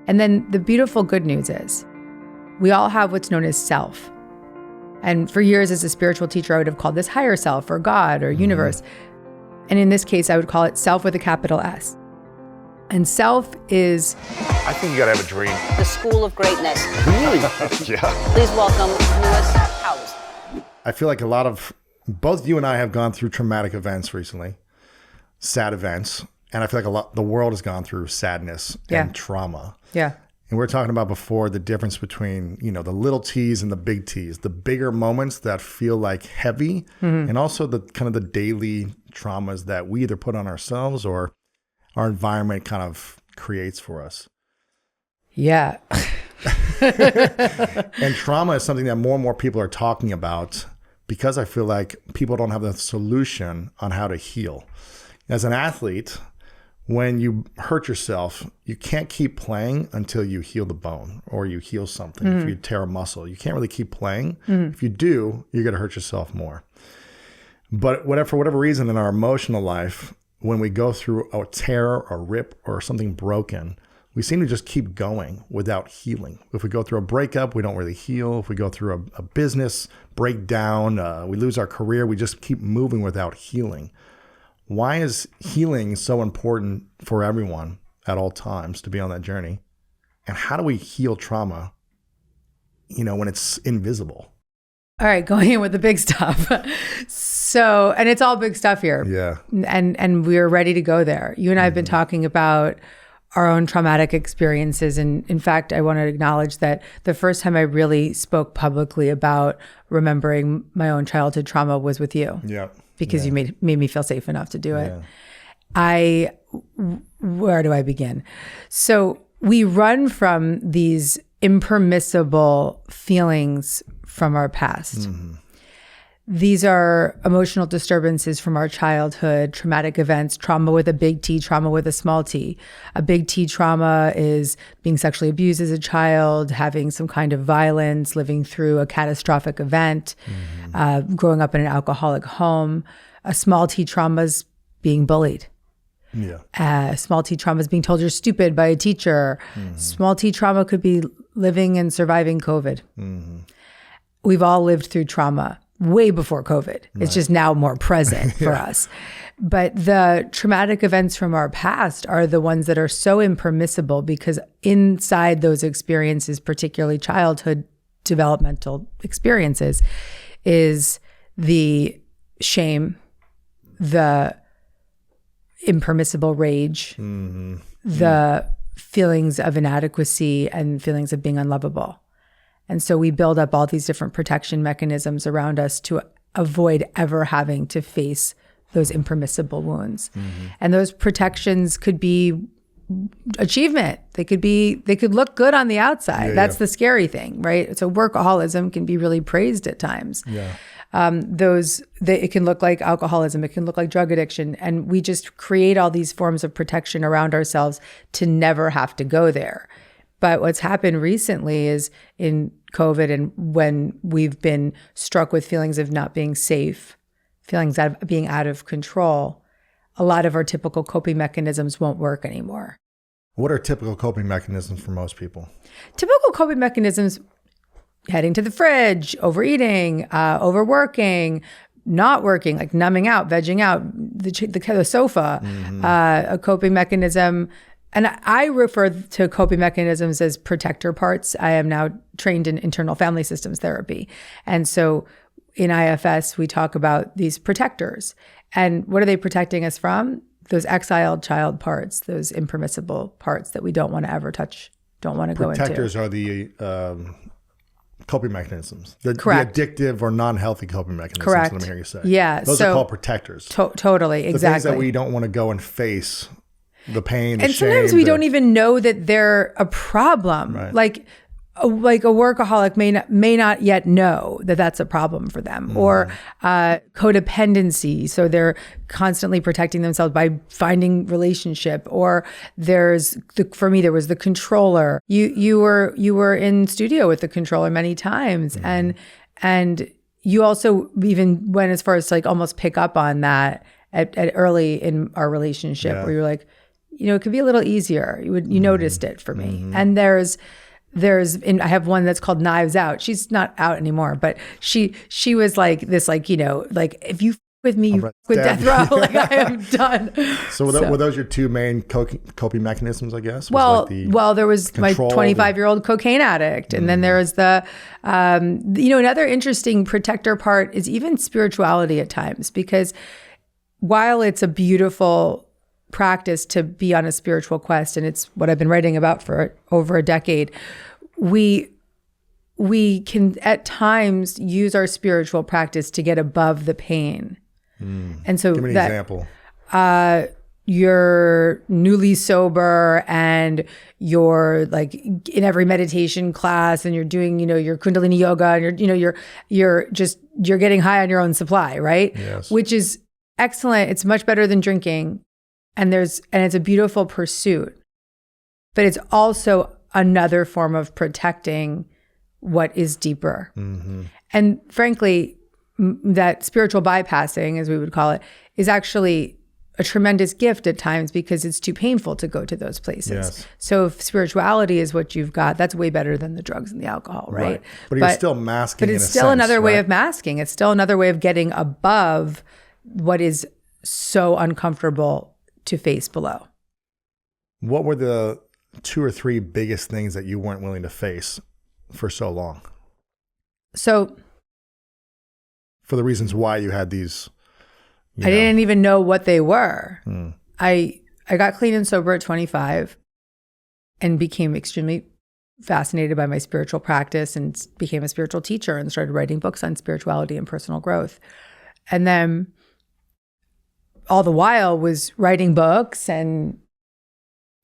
And then the beautiful good news is we all have what's known as self. And for years as a spiritual teacher, I would have called this higher self or God or universe. And in this case, I would call it self with a capital S. And self is... I think you gotta have a dream. The School of Greatness. Really? Yeah. Please welcome Lewis Howes. I feel like both you and I have gone through traumatic events recently, sad events. And I feel like the world has gone through sadness and trauma. Yeah. And we were talking about before the difference between, the little T's and the big T's, the bigger moments that feel like heavy, and also the kind of the daily traumas that we either put on ourselves or our environment kind of creates for us. Yeah. And trauma is something that more and more people are talking about because I feel like people don't have the solution on how to heal. As an athlete, when you hurt yourself, you can't keep playing until you heal the bone or you heal something. If you tear a muscle, you can't really keep playing. If you do, you're going to hurt yourself more. But for whatever reason in our emotional life, when we go through a tear or a rip or something broken, we seem to just keep going without healing. If we go through a breakup, we don't really heal. If we go through a business breakdown, we lose our career, we just keep moving without healing. Why is healing so important for everyone at all times to be on that journey? And how do we heal trauma, when it's invisible? All right, going in with the big stuff. So, and it's all big stuff here. Yeah. And we're ready to go there. You and I have been talking about our own traumatic experiences. And in fact, I want to acknowledge that the first time I really spoke publicly about remembering my own childhood trauma was with you. Yeah. Because you made me feel safe enough to do it. Yeah. Where do I begin? So we run from these impermissible feelings from our past. These are emotional disturbances from our childhood, traumatic events, trauma with a big T, trauma with a small t. A big T trauma is being sexually abused as a child, having some kind of violence, living through a catastrophic event, growing up in an alcoholic home. A small T trauma is being bullied. Yeah. Small T trauma is being told you're stupid by a teacher. Small T trauma could be living and surviving COVID. We've all lived through trauma way before COVID. It's just now more present for us. But the traumatic events from our past are the ones that are so impermissible because inside those experiences, particularly childhood developmental experiences, is the shame, the impermissible rage, the feelings of inadequacy and feelings of being unlovable. And so we build up all these different protection mechanisms around us to avoid ever having to face those impermissible wounds. And those protections could be achievement. They could look good on the outside. That's the scary thing, right? So workaholism can be really praised at times. It can look like alcoholism, it can look like drug addiction, and we just create all these forms of protection around ourselves to never have to go there. But what's happened recently is in COVID and when we've been struck with feelings of not being safe, feelings of being out of control, a lot of our typical coping mechanisms won't work anymore. What are typical coping mechanisms for most people? Typical coping mechanisms: heading to the fridge, overeating, overworking, not working, like numbing out, vegging out, the sofa, a coping mechanism. And I refer to coping mechanisms as protector parts. I am now trained in internal family systems therapy. And so in IFS, we talk about these protectors. And what are they protecting us from? Those exiled child parts, those impermissible parts that we don't want to ever touch, don't want to go into. Protectors are the coping mechanisms, the addictive or non-healthy coping mechanisms. Correct. Let me hear you say. Yeah. Those are called protectors. Totally, exactly. The things that we don't want to go and face. The pain, the and shame, sometimes we don't even know that they're a problem. Right. Like a workaholic may not yet know that that's a problem for them, or codependency. So they're constantly protecting themselves by finding relationship. Or for me, there was the controller. You were in studio with the controller many times, and you also even went as far as to like almost pick up on that at early in our relationship, where you're like, it could be a little easier. You noticed it for me. And and I have one that's called Knives Out. She's not out anymore, but she was like this, like, if you with me, you with death row, like I am done. So were those your two main coping mechanisms, I guess? Well, there was my 25-year-old cocaine addict. And then there was the, another interesting protector part is even spirituality at times, because while it's a beautiful practice to be on a spiritual quest, and it's what I've been writing about for over a decade, we can at times use our spiritual practice to get above the pain. And so give me an example. You're newly sober and you're like in every meditation class and you're doing, your Kundalini yoga and you're getting high on your own supply, right? Yes. Which is excellent. It's much better than drinking. And it's a beautiful pursuit, but it's also another form of protecting what is deeper. And frankly, that spiritual bypassing, as we would call it, is actually a tremendous gift at times because it's too painful to go to those places. Yes. So if spirituality is what you've got, that's way better than the drugs and the alcohol, right? But you're still masking. But it's still another way of masking. It's still another way of getting above what is so uncomfortable to face below. What were the 2 or 3 biggest things that you weren't willing to face for so long? So, for the reasons why you had these, I didn't even know what they were. I got clean and sober at 25 and became extremely fascinated by my spiritual practice and became a spiritual teacher and started writing books on spirituality and personal growth. And then all the while was writing books and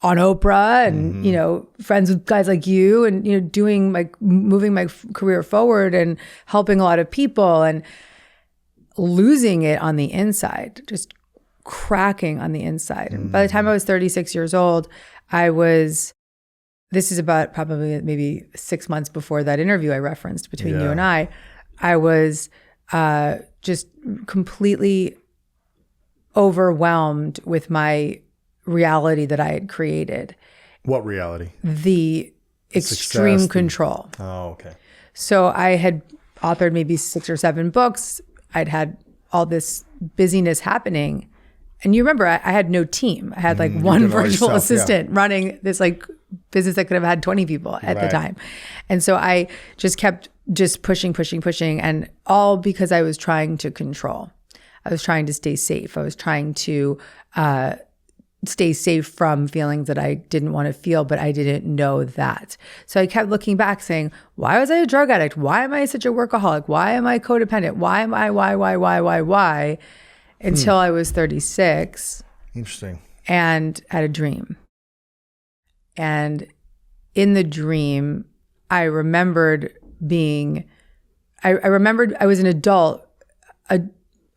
on Oprah and, friends with guys like you and, moving my career forward and helping a lot of people and losing it on the inside, just cracking on the inside. And by the time I was 36 years old, this is about probably maybe 6 months before that interview I referenced between you and I was just completely overwhelmed with my reality that I had created. What reality? The extreme success, control. Oh, okay. So I had authored maybe 6 or 7 books. I'd had all this busyness happening. And you remember, I had no team. I had like one virtual assistant running this like business that could have had 20 people at the time. And so I just kept pushing. And all because I was trying to control. I was trying to stay safe. I was trying to stay safe from feelings that I didn't want to feel, but I didn't know that. So I kept looking back saying, why was I a drug addict? Why am I such a workaholic? Why am I codependent? Why am I, why? Until I was 36. Interesting. And had a dream. And in the dream, I remembered I was an adult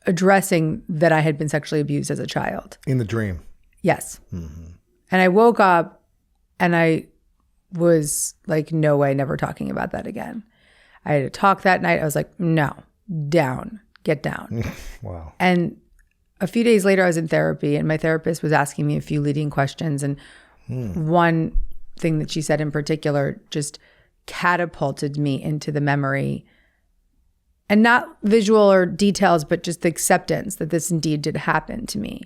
addressing that I had been sexually abused as a child. In the dream? Yes. And I woke up and I was like, no way, never talking about that again. I had to talk that night. I was like, no, get down. Wow. And a few days later, I was in therapy and my therapist was asking me a few leading questions. And one thing that she said in particular just catapulted me into the memory, and not visual or details, but just the acceptance that this indeed did happen to me.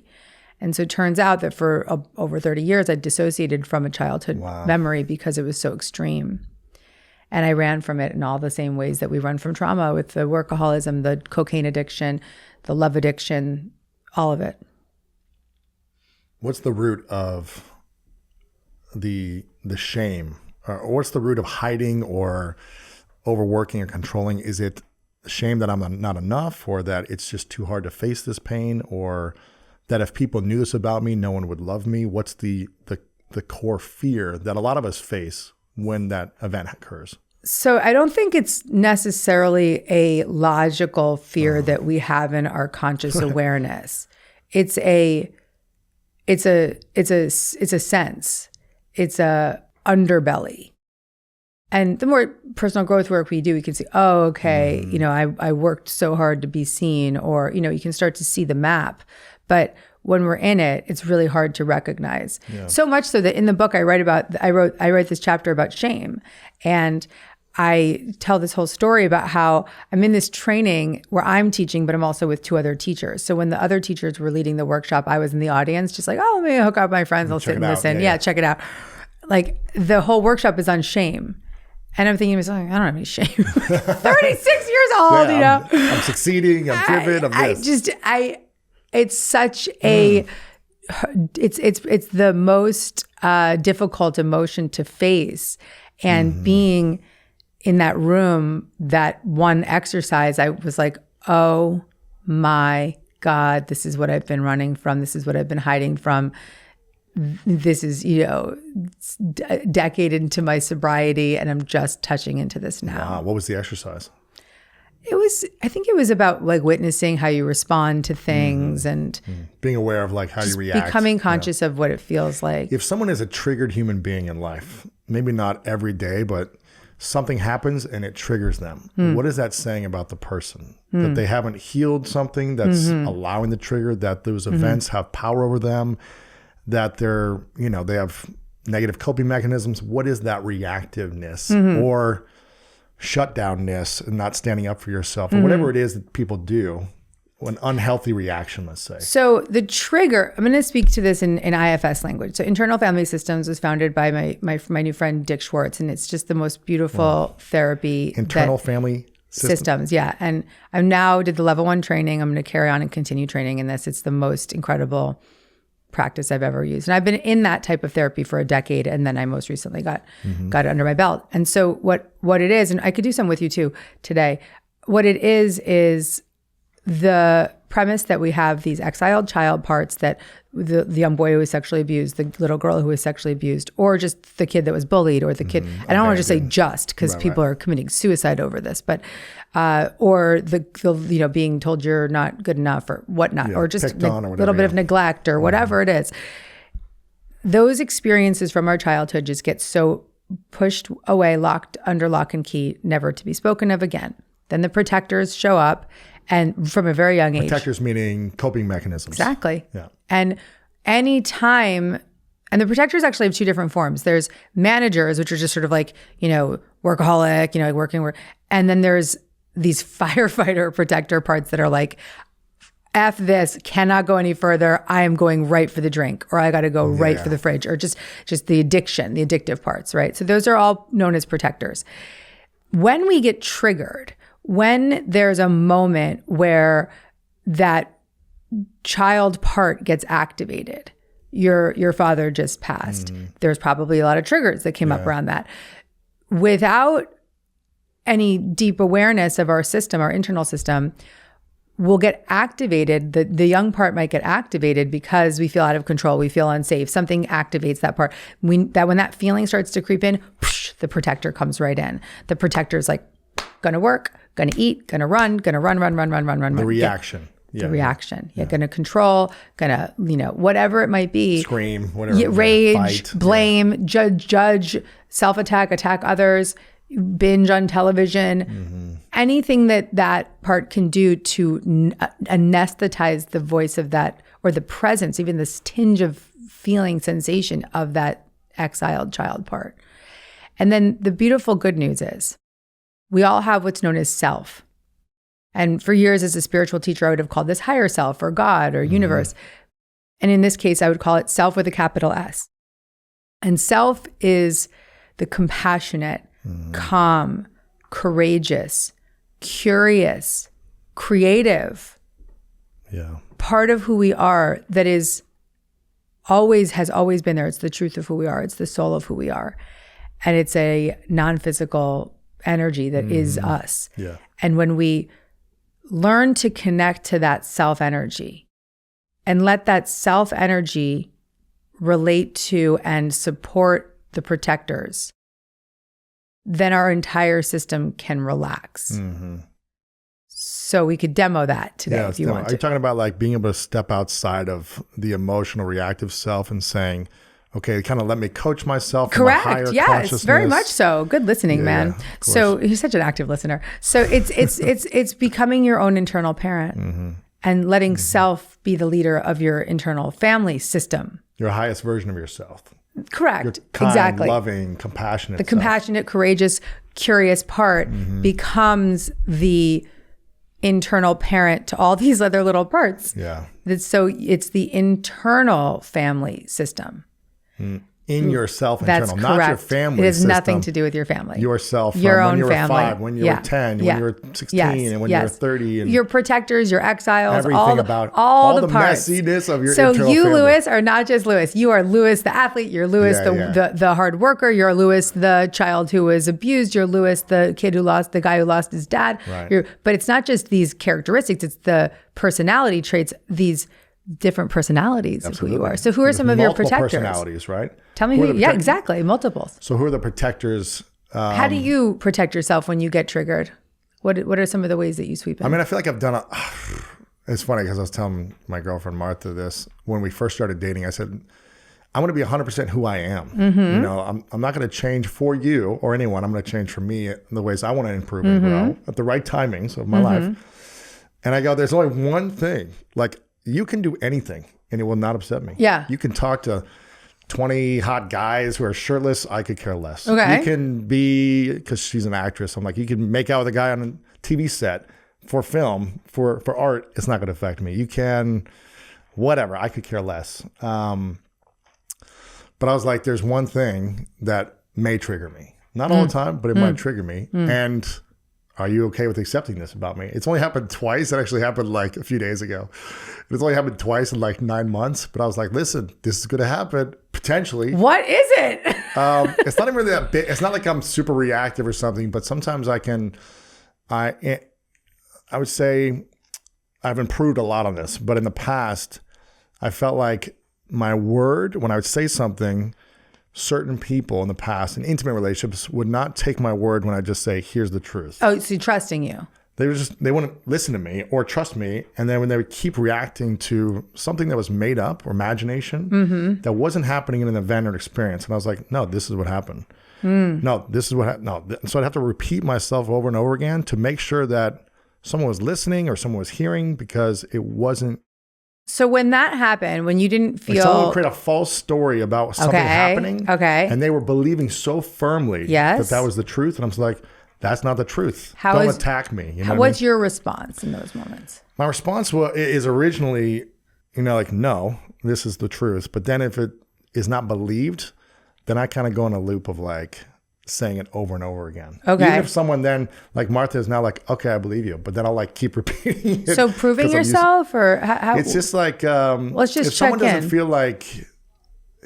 And so it turns out that for over 30 years, I dissociated from a childhood memory because it was so extreme. And I ran from it in all the same ways that we run from trauma, with the workaholism, the cocaine addiction, the love addiction, all of it. What's the root of the shame? Or what's the root of hiding or overworking or controlling? Is it shame that I'm not enough, or that it's just too hard to face this pain, or that if people knew this about me, no one would love me? What's the core fear that a lot of us face when that event occurs? So I don't think it's necessarily a logical fear that we have in our conscious awareness. It's a sense. It's a underbelly. And the more personal growth work we do, we can see, oh, okay, I worked so hard to be seen, or, you can start to see the map. But when we're in it, it's really hard to recognize. So much so that in the book I write this chapter about shame, and I tell this whole story about how I'm in this training where I'm teaching, but I'm also with 2 other teachers. So when the other teachers were leading the workshop, I was in the audience, just like, oh, let me hook up my friends. I'll sit and listen. Yeah, check it out. Like the whole workshop is on shame. And I'm thinking to myself, I don't have any shame. 36 years old, you know? I'm succeeding. I'm driven. I'm this. It's such a, it's the most difficult emotion to face. And being in that room, that one exercise, I was like, oh my God, this is what I've been running from. This is what I've been hiding from. This is, a decade into my sobriety, and I'm just touching into this now. Wow. What was the exercise? I think it was about like witnessing how you respond to things and being aware of like how you react. Becoming conscious of what it feels like. If someone is a triggered human being in life, maybe not every day, but something happens and it triggers them. What is that saying about the person? That they haven't healed something that's allowing the trigger, that those events have power over them, that they're, they have negative coping mechanisms. What is that reactiveness or shutdownness and not standing up for yourself or whatever it is that people do? An unhealthy reaction, let's say. So the trigger, I'm going to speak to this in IFS language. So Internal Family Systems was founded by my new friend, Dick Schwartz, and it's just the most beautiful therapy. Internal Family Systems, yeah. And I now did the level 1 training. I'm going to carry on and continue training in this. It's the most incredible practice I've ever used. And I've been in that type of therapy for a decade, and then I most recently got it under my belt. And so what it is, and I could do some with you too today, what it is the premise that we have these exiled child parts, that the young boy who was sexually abused, the little girl who was sexually abused, or just the kid that was bullied, or the kid, I don't want to just say just, because people are committing suicide over this, but or the being told you're not good enough or whatnot, or just a little bit of neglect or whatever it is. Those experiences from our childhood just get so pushed away, locked under lock and key, never to be spoken of again. Then the protectors show up. And from a very young age. Protectors meaning coping mechanisms. Exactly. Yeah. And anytime, and the protectors actually have 2 different forms. There's managers, which are just sort of like, workaholic, like working. And then there's these firefighter protector parts that are like, F this, cannot go any further. I am going right for the drink, or I got to go right for the fridge, or just the addiction, the addictive parts, right? So those are all known as protectors. When we get triggered, when there's a moment where that child part gets activated, your father just passed. There's probably a lot of triggers that came up around that. Without any deep awareness of our system, our internal system, will get activated. The young part might get activated because we feel out of control. We feel unsafe. Something activates that part. When that feeling starts to creep in, the protector comes right in. The protector's like, gonna work, gonna eat, gonna run. The reaction. The reaction. You're gonna control, whatever it might be. Scream, whatever. Rage, fight, blame, judge, self-attack, attack others, binge on television. Anything that part can do to anesthetize the voice of that, or the presence, even this tinge of feeling sensation of that exiled child part. And then the beautiful good news is, we all have what's known as self. And for years as a spiritual teacher, I would have called this higher self or God or universe. And in this case, I would call it self with a capital S. And self is the compassionate, calm, courageous, curious, creative part of who we are that has always been there. It's the truth of who we are. It's the soul of who we are. And it's a non-physical energy that is us. Yeah. And when we learn to connect to that self energy and let that self energy relate to and support the protectors, then our entire system can relax. So we could demo that today if you want to. Are you talking about like being able to step outside of the emotional reactive self and saying, okay, kind of let me coach myself. Correct. Yes, very much so. Good listening, man. So you're such an active listener. So it's becoming your own internal parent. and letting self be the leader of your internal family system. Your highest version of yourself. Correct. Your kind, exactly. loving, compassionate The self. compassionate, courageous, curious part becomes the internal parent to all these other little parts. Yeah. So it's the internal family system. In yourself, That's internal, not correct. your family It has system. nothing to do with your family. Yourself, Your when own you were family. 5, when you were 10, when you were 16, and when you were 30. And your protectors, your exiles, everything all the, about all the the parts. messiness of your so internal you, family. Lewis, are not just Lewis. You are Lewis, the athlete. You're Lewis, the hard worker. You're Lewis, the child who was abused. You're Lewis, the guy who lost his dad. Right. But it's not just these characteristics. It's the personality traits, these different personalities of who you are. So who are some of your protectors? Personalities, right? Tell me who. Yeah, exactly. Multiples. So who are the protectors? How do you protect yourself when you get triggered? What are some of the ways that you sweep in? I mean, I feel like I've done it's funny because I was telling my girlfriend Martha this when we first started dating. I said, I'm going to be 100% who I am. You know, I'm not going to change for you or anyone. I'm going to change for me in the ways I want to improve and grow at the right timings of my life. And I go, there's only one thing. Like, you can do anything and it will not upset me. Yeah. You can talk to 20 hot guys who are shirtless. I could care less. Okay. You can be, because she's an actress, I'm like, you can make out with a guy on a TV set for film, for art. It's not going to affect me. You can, whatever. I could care less. But I was like, there's one thing that may trigger me. Not all the time, but it might trigger me. And are you okay with accepting this about me? It's only happened twice. It actually happened like a few days ago. It's only happened twice in like 9 months. But I was like, listen, this is going to happen potentially. What is it? It's not even really that big. It's not like I'm super reactive or something. But sometimes I would say I've improved a lot on this. But in the past, I felt like my word, when I would say something, certain people in the past in intimate relationships would not take my word when I just say, here's the truth. Oh, so trusting you. They wouldn't listen to me or trust me. And then when they would keep reacting to something that was made up or imagination that wasn't happening in an event or experience. And I was like, no, this is what happened. No, this is what happened. No. So I'd have to repeat myself over and over again to make sure that someone was listening or someone was hearing, because it wasn't. So when that happened, when you didn't feel... Like someone would create a false story about something happening. Okay. And they were believing so firmly that was the truth. And I was like, that's not the truth. Don't attack me. You know what's your response in those moments? My response is originally, like, no, this is the truth. But then if it is not believed, then I kind of go in a loop of like saying it over and over again. Okay. Even if someone then, like Martha is now like, okay, I believe you. But then I'll like keep repeating it. So proving yourself or how? It's just like, let's just if someone check in. doesn't feel like,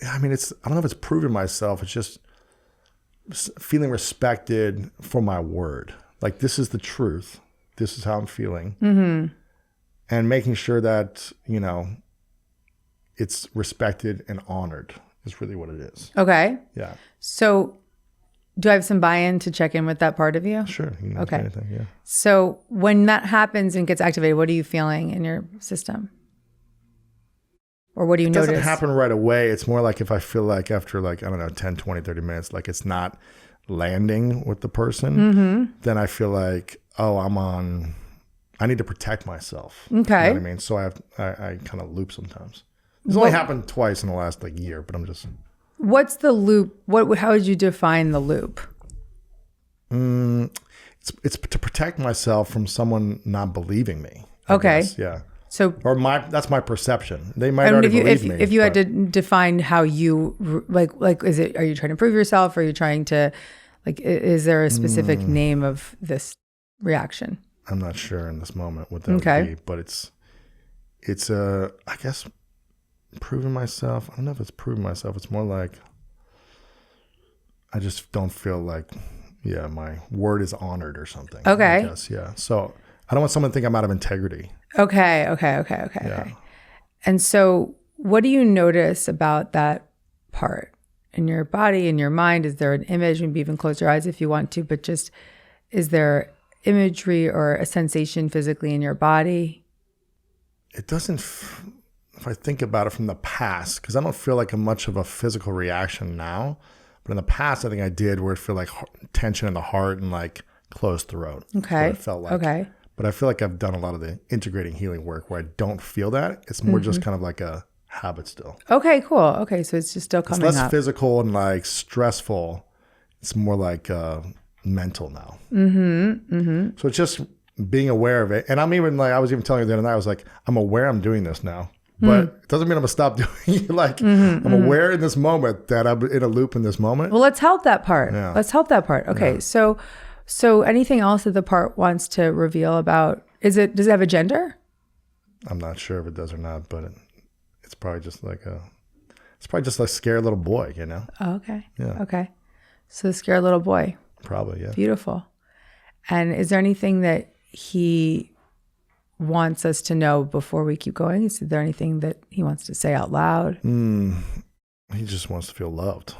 I don't know if it's proving myself. It's just feeling respected for my word. Like, this is the truth. This is how I'm feeling. And making sure that, it's respected and honored is really what it is. Okay. Yeah. So do I have some buy-in to check in with that part of you? Sure. You can Okay. say anything, yeah. So when that happens and gets activated, what are you feeling in your system? Or what do you notice? It doesn't happen right away. It's more like if I feel like after 10, 20, 30 minutes, like it's not landing with the person, then I feel like, I need to protect myself. Okay. You know what I mean? So I kind of loop sometimes. It's only happened twice in the last year, but I'm just... What's the loop? How would you define the loop? It's to protect myself from someone not believing me. I Okay. guess, yeah. So, That's my perception. They might already believe me. if you had to define how you is it? Are you trying to prove yourself? Or are you trying to Is there a specific name of this reaction? I'm not sure in this moment what that would be, but it's I guess proving myself. I don't know if it's proving myself. It's more like I just don't feel like my word is honored or something. Okay. I guess, yeah. So I don't want someone to think I'm out of integrity. Okay. Yeah. And so what do you notice about that part in your body, in your mind? Is there an image? Maybe even close your eyes if you want to, but just, is there imagery or a sensation physically in your body? It doesn't, if I think about it from the past, because I don't feel like much of a physical reaction now, but in the past, I think I did, where it felt like tension in the heart and like closed throat. Okay. That's what it felt like. Okay. But I feel like I've done a lot of the integrating healing work where I don't feel that. It's more just kind of like a habit still. Okay, cool. Okay, so it's just still coming It's less up. physical and like stressful. It's more like mental now. So it's just being aware of it. And I'm even like, I was even telling you the other night, I was like, I'm aware I'm doing this now. But it doesn't mean I'm going to stop doing it. Like, I'm aware in this moment that I'm in a loop in this moment. Well, let's help that part. Yeah. Let's help that part. Okay, so anything else that the part wants to reveal about, does it have a gender? I'm not sure if it does or not, but it's probably just like a scared little boy, you know? Oh, okay. Yeah. Okay. So the scared little boy. Probably, yeah. Beautiful. And is there anything that he wants us to know before we keep going? Is there anything that he wants to say out loud? He just wants to feel loved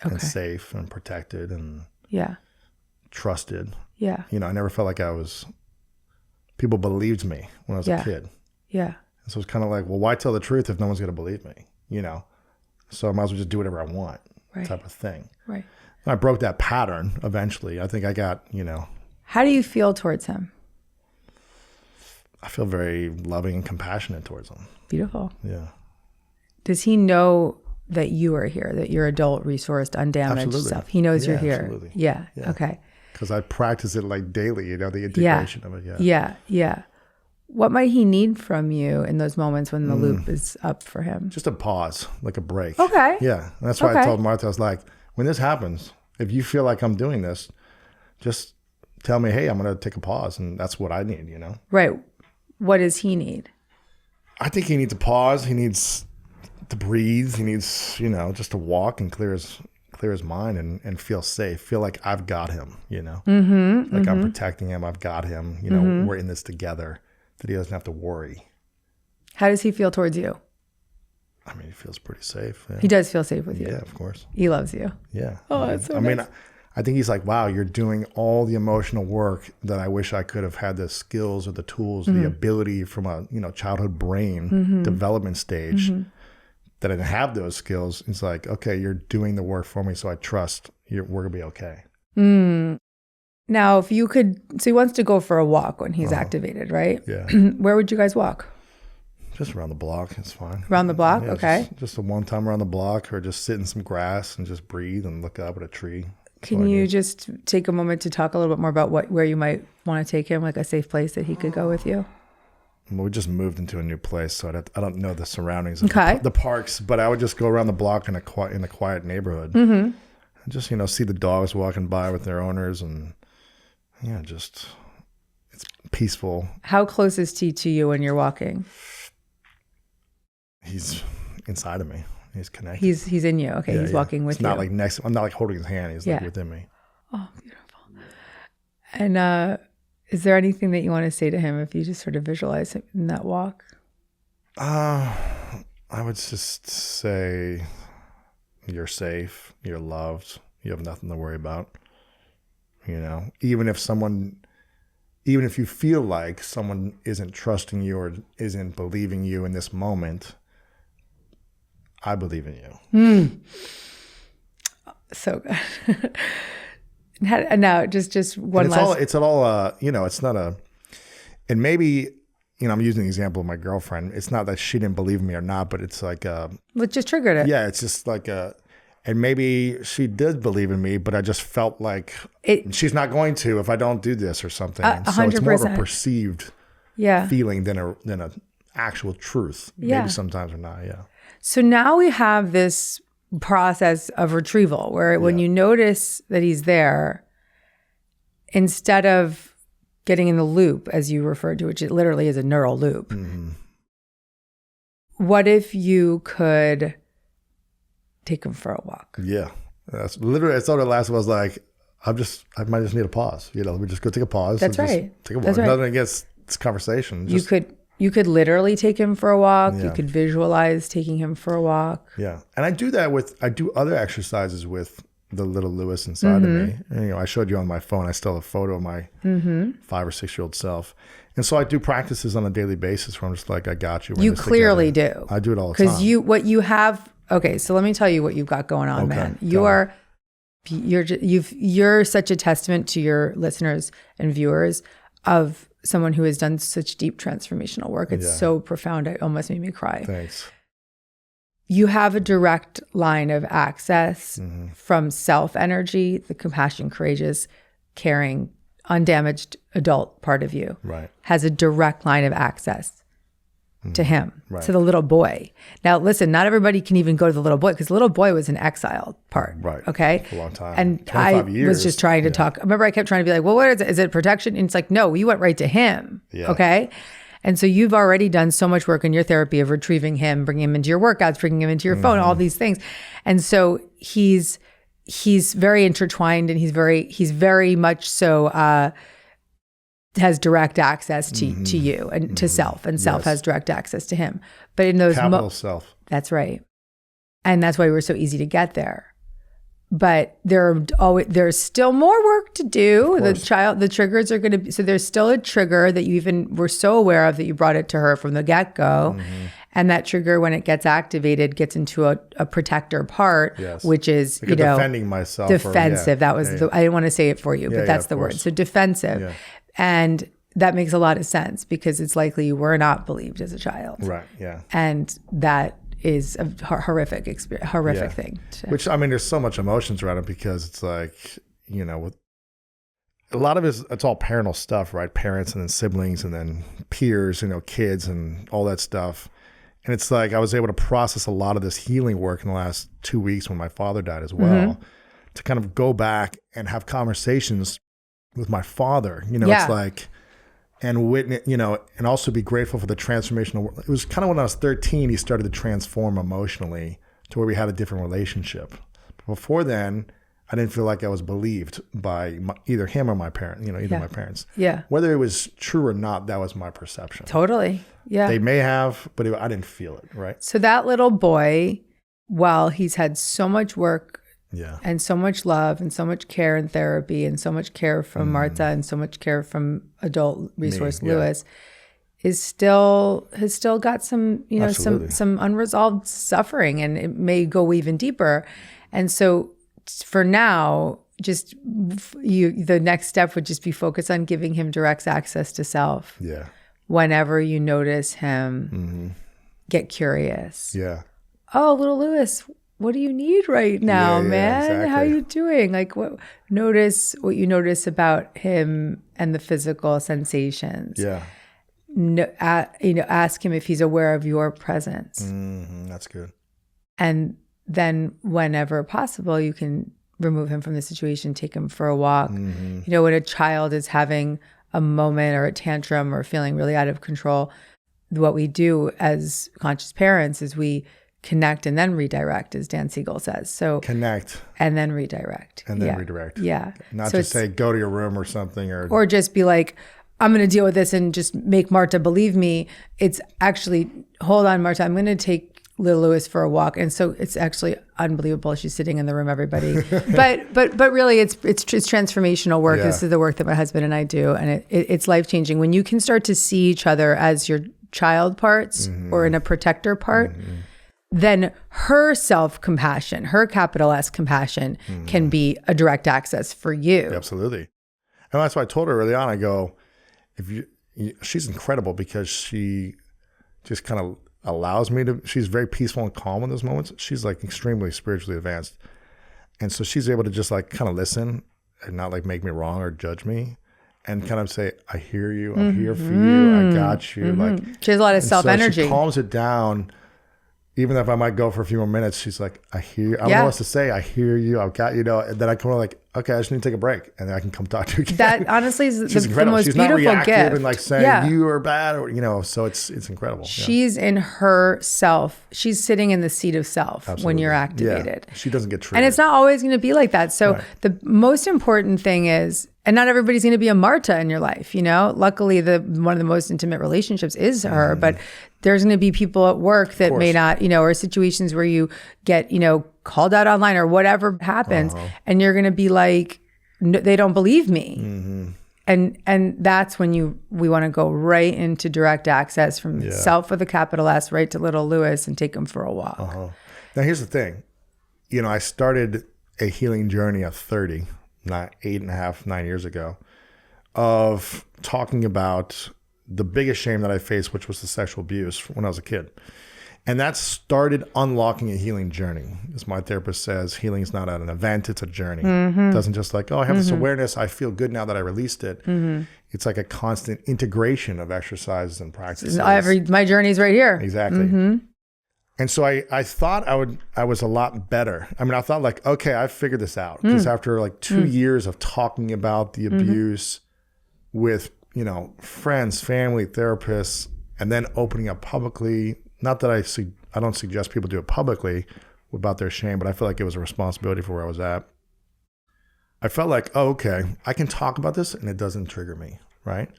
and safe and protected and Yeah. trusted. Yeah. You know, I never felt like people believed me when I was a kid. Yeah. And so it's kind of like, well, why tell the truth if no one's going to believe me? You know? So I might as well just do whatever I want, type of thing. Right. And I broke that pattern eventually. I think I got, How do you feel towards him? I feel very loving and compassionate towards him. Beautiful. Yeah. Does he know that you are here, that you're adult, resourced, undamaged Absolutely. stuff? He knows you're here. Absolutely. Yeah. Yeah. Okay. Because I practice it like daily, the integration of it. Yeah. Yeah. Yeah. What might he need from you in those moments when the loop is up for him? Just a pause, like a break. Okay. Yeah. And that's why I told Martha, I was like, when this happens, if you feel like I'm doing this, just tell me, hey, I'm going to take a pause. And that's what I need, Right. What does he need? I think he needs a pause. He needs to breathe. He needs, just to walk and clear his mind and feel safe. Feel like I've got him, like I'm protecting him. I've got him. We're in this together. That he doesn't have to worry. How does he feel towards you? I mean, he feels pretty safe. Yeah. He does feel safe with you. Yeah, of course. He loves you. Yeah. Oh, that's so I nice. mean, I think he's like, wow, you're doing all the emotional work that I wish I could have had the skills or the tools, the ability from a childhood brain development stage that I didn't have those skills. It's like, okay, you're doing the work for me, so I trust we're gonna be okay. Now, if you could, so he wants to go for a walk when he's activated, right? Yeah. Where would you guys walk? Just around the block, it's fine. Around the block? Yeah, Okay. Just a one time around the block, or just sit in some grass and just breathe and look up at a tree. Can you just take a moment to talk a little bit more about where you might want to take him, like a safe place that he could go with you? Well, we just moved into a new place, so I don't know the surroundings of Okay. the parks, but I would just go around the block in a quiet neighborhood. And just, see the dogs walking by with their owners, and just it's peaceful. How close is he to you when you're walking? He's inside of me. He's connected. He's in you. Okay, he's walking with it's you. not like next. I'm not like holding his hand. He's like within me. Oh, beautiful. And is there anything that you want to say to him if you just sort of visualize him in that walk? I would just say you're safe. You're loved. You have nothing to worry about. Even if you feel like someone isn't trusting you or isn't believing you in this moment, I believe in you. So good. And now just one last. It's not a, and maybe, I'm using the example of my girlfriend. It's not that she didn't believe in me or not, but it's like, What just triggered it? yeah, it's just like and maybe she did believe in me, but I just felt like she's not going to if I don't do this or something. So it's more of a 100%. perceived feeling than a actual truth. Yeah. Maybe sometimes or not. Yeah. So now we have this process of retrieval where when you notice that he's there, instead of getting in the loop, as you referred to, which it literally is a neural loop, what if you could take him for a walk? Yeah. That's literally, it's all the last was like, I might just need a pause. We just go take a pause. That's and just right. Take a walk. That's right. Nothing against this conversation. Just, You could literally take him for a walk. Yeah. You could visualize taking him for a walk. yeah. And I do that I do other exercises with the little Lewis inside of me. And, I showed you on my phone, I still have a photo of my 5 or 6 year old self. And so I do practices on a daily basis where I'm just like, I got you. We're in You this clearly together. do. I do it all the time. Because what you have. Okay, so let me tell you what you've got going on, Okay, man. tell You're such a testament to your listeners and viewers of someone who has done such deep transformational work. It's so profound. It almost made me cry. Thanks. You have a direct line of access from self energy, the compassion, courageous, caring, undamaged adult part of you. Right. Has a direct line of access to him, to the little boy. Now, listen, not everybody can even go to the little boy because the little boy was an exiled part. Right. Okay. For a long time. And 25 I years. was just trying to talk. I remember I kept trying to be like, well, what is it? Is it protection? And it's like, no, you went right to him. Yeah. Okay. And so you've already done so much work in your therapy of retrieving him, bringing him into your workouts, bringing him into your phone, all these things. And so he's very intertwined, and he's very much so has direct access to you and to self, and self has direct access to him. But in those capital self. That's right. And that's why we're so easy to get there. But there's still more work to do. The triggers are going to be, so there's still a trigger that you even were so aware of that you brought it to her from the get-go. And that trigger, when it gets activated, gets into a protector part, which is, like defending myself. Defensive. I didn't want to say it for you, but that's the word. So defensive. Yeah. And that makes a lot of sense because it's likely you were not believed as a child. Right. Yeah. And that is a horrific experience, thing. Which, I mean, there's so much emotions around it because it's like, with a lot of it's all parental stuff, right? Parents and then siblings and then peers, kids and all that stuff. And it's like I was able to process a lot of this healing work in the last 2 weeks when my father died as well, to kind of go back and have conversations with my father. It's like, and witness, and also be grateful for the transformational work. It was kind of when I was 13, he started to transform emotionally to where we had a different relationship. But before then, I didn't feel like I was believed by either him or my parent, either my parents. Yeah. Whether it was true or not, that was my perception. Totally. Yeah. They may have, but I didn't feel it, right? So that little boy, while he's had so much work and so much love and so much care and therapy and so much care from Martha and so much care from adult resource Lewis, has still got some, some unresolved suffering, and it may go even deeper. And so for now, just the next step would just be focus on giving him direct access to self. Yeah. Whenever you notice him, get curious. Yeah. Oh, little Lewis, what do you need right now, man? Exactly. How you doing? Like, notice what you notice about him and the physical sensations. Yeah. Ask him if he's aware of your presence. That's good. And then whenever possible, you can remove him from the situation, take him for a walk. When a child is having a moment or a tantrum or feeling really out of control, what we do as conscious parents is we connect and then redirect, as Dan Siegel says. So connect and then redirect. Redirect. Yeah. Not just say go to your room or something, or just be like, I'm going to deal with this and just make Marta believe me. It's actually, hold on, Marta, I'm going to take little Lewis for a walk. And so it's actually unbelievable. She's sitting in the room, everybody. but really it's transformational work. This is the work that my husband and I do. And it's life-changing. When you can start to see each other as your child parts or in a protector part, then her self-compassion, her capital S compassion can be a direct access for you. Absolutely. And that's why I told her early on, I go, she's incredible because she just kind of allows me to, she's very peaceful and calm in those moments. She's like extremely spiritually advanced. And so she's able to just like kind of listen and not like make me wrong or judge me and kind of say, I hear you. I'm here for you. I got you. Like she has a lot of self-energy. So she calms it down. Even if I might go for a few more minutes, she's like, I hear you. I don't know what else to say. I hear you. I've got you. And then I come like, okay, I just need to take a break. And then I can come talk to you again. That honestly is the most she's beautiful not reactive gift. and like saying you are bad or, so it's incredible. She's in her self. She's sitting in the seat of self when you're activated. Yeah. She doesn't get triggered. And it's not always going to be like that. So the most important thing is, and not everybody's going to be a Marta in your life, Luckily, one of the most intimate relationships is her, but there's going to be people at work that may not, or situations where you get, called out online or whatever happens, and you're going to be like, no, they don't believe me. And that's when we want to go right into direct access from self with a capital S right to little Lewis and take him for a walk. Now, here's the thing. I started a healing journey at 30. Not 8.5, 9 years ago. of talking about the biggest shame that I faced, which was the sexual abuse when I was a kid. And that started unlocking a healing journey. As my therapist says, healing is not an event, it's a journey. It doesn't just like, oh, I have this awareness, I feel good now that I released it. It's like a constant integration of exercises and practices. My journey's right here. Exactly. And so I thought I was a lot better. I mean, I thought like, okay, I've figured this out. Because after like 2 years of talking about the abuse with, friends, family, therapists, and then opening up publicly, not that I don't suggest people do it publicly about their shame, but I feel like it was a responsibility for where I was at. I felt like, oh, okay, I can talk about this and it doesn't trigger me, right?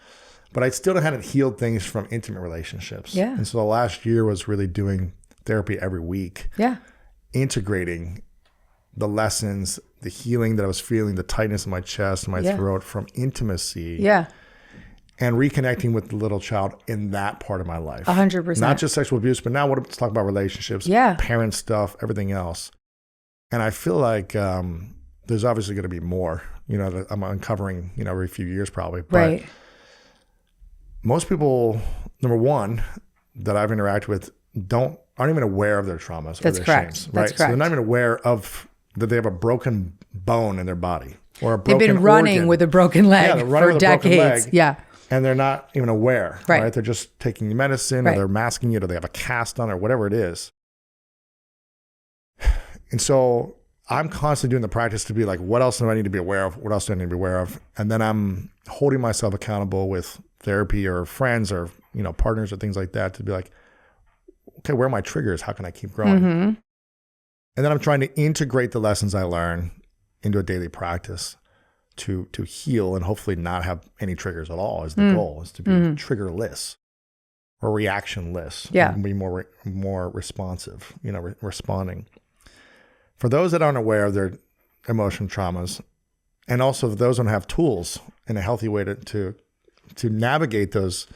But I still hadn't healed things from intimate relationships. Yeah. And so the last year was really doing therapy every week. Yeah. Integrating the lessons, the healing that I was feeling, the tightness in my chest, my throat from intimacy. Yeah. And reconnecting with the little child in that part of my life. 100%. Not just sexual abuse, but now let's talk about relationships, parent stuff, everything else. And I feel like there's obviously going to be more, that I'm uncovering, every few years probably. But most people, number one, that I've interacted with aren't even aware of their traumas or their shames. Right? That's correct. So they're not even aware of that they have a broken bone in their body or a broken They've been running organ. with a broken leg for decades. And they're not even aware, right? They're just taking the medicine or they're masking it or they have a cast on or whatever it is. And so I'm constantly doing the practice to be like, what else do I need to be aware of? What else do I need to be aware of? And then I'm holding myself accountable with therapy or friends or, partners or things like that to be like, okay, where are my triggers? How can I keep growing? And then I'm trying to integrate the lessons I learn into a daily practice to heal and hopefully not have any triggers at all. Is the goal is to be triggerless or reactionless. And be more responsive, responding. For those that aren't aware of their emotional traumas, and also those who don't have tools in a healthy way to navigate those,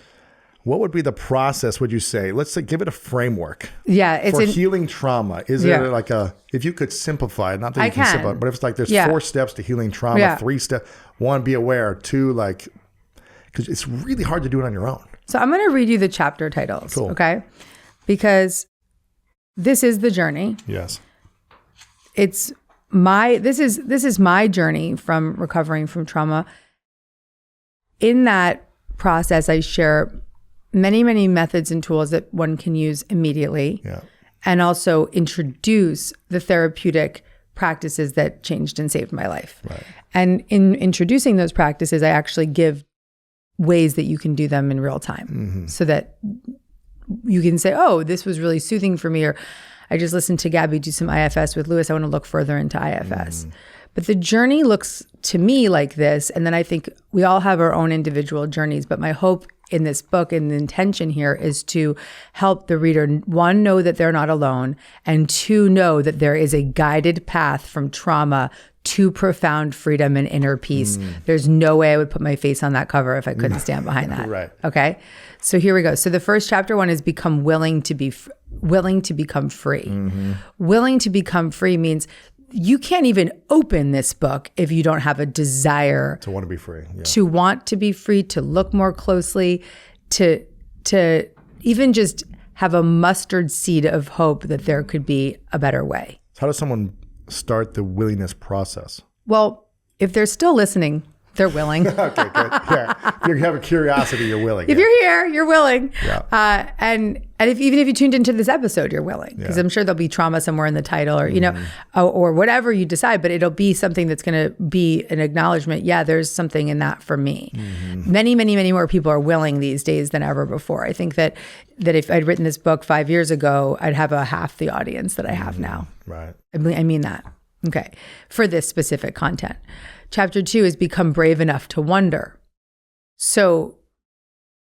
what would be the process, would you say? Let's say, give it a framework. It's for healing trauma. Is there like if you could simplify it, not that you can simplify it, but if it's like there's 4 steps to healing trauma, 3 steps, 1, be aware, 2, like, because it's really hard to do it on your own. So I'm going to read you the chapter titles, okay? Because this is the journey. Yes. This is my journey from recovering from trauma. In that process, I share many, many methods and tools that one can use immediately. And also introduce the therapeutic practices that changed and saved my life. And in introducing those practices, I actually give ways that you can do them in real time so that you can say, oh, this was really soothing for me, or I just listened to Gabby do some IFS with Lewis. I want to look further into IFS. But the journey looks to me like this. And then I think we all have our own individual journeys. But my hope in this book and the intention here is to help the reader, 1, know that they're not alone, and 2, know that there is a guided path from trauma to profound freedom and inner peace. There's no way I would put my face on that cover if I couldn't stand behind that. Right. Okay. So here we go. So the first chapter 1 is become willing to become free. Willing to become free means you can't even open this book if you don't have a desire to want to be free, to want to be free, to look more closely, to even just have a mustard seed of hope that there could be a better way. So how does someone start the willingness process? Well, if they're still listening, they're willing. Okay, good. Yeah, if you have a curiosity, you're willing. If you're here, you're willing. Yeah. And even if you tuned into this episode, you're willing, because I'm sure there'll be trauma somewhere in the title, or or whatever you decide. But it'll be something that's going to be an acknowledgement. Yeah, there's something in that for me. Many, many, many more people are willing these days than ever before. I think that if I'd written this book 5 years ago, I'd have a half the audience that I have now. Right. I mean that. Okay. For this specific content. Chapter 2 is become brave enough to wonder. So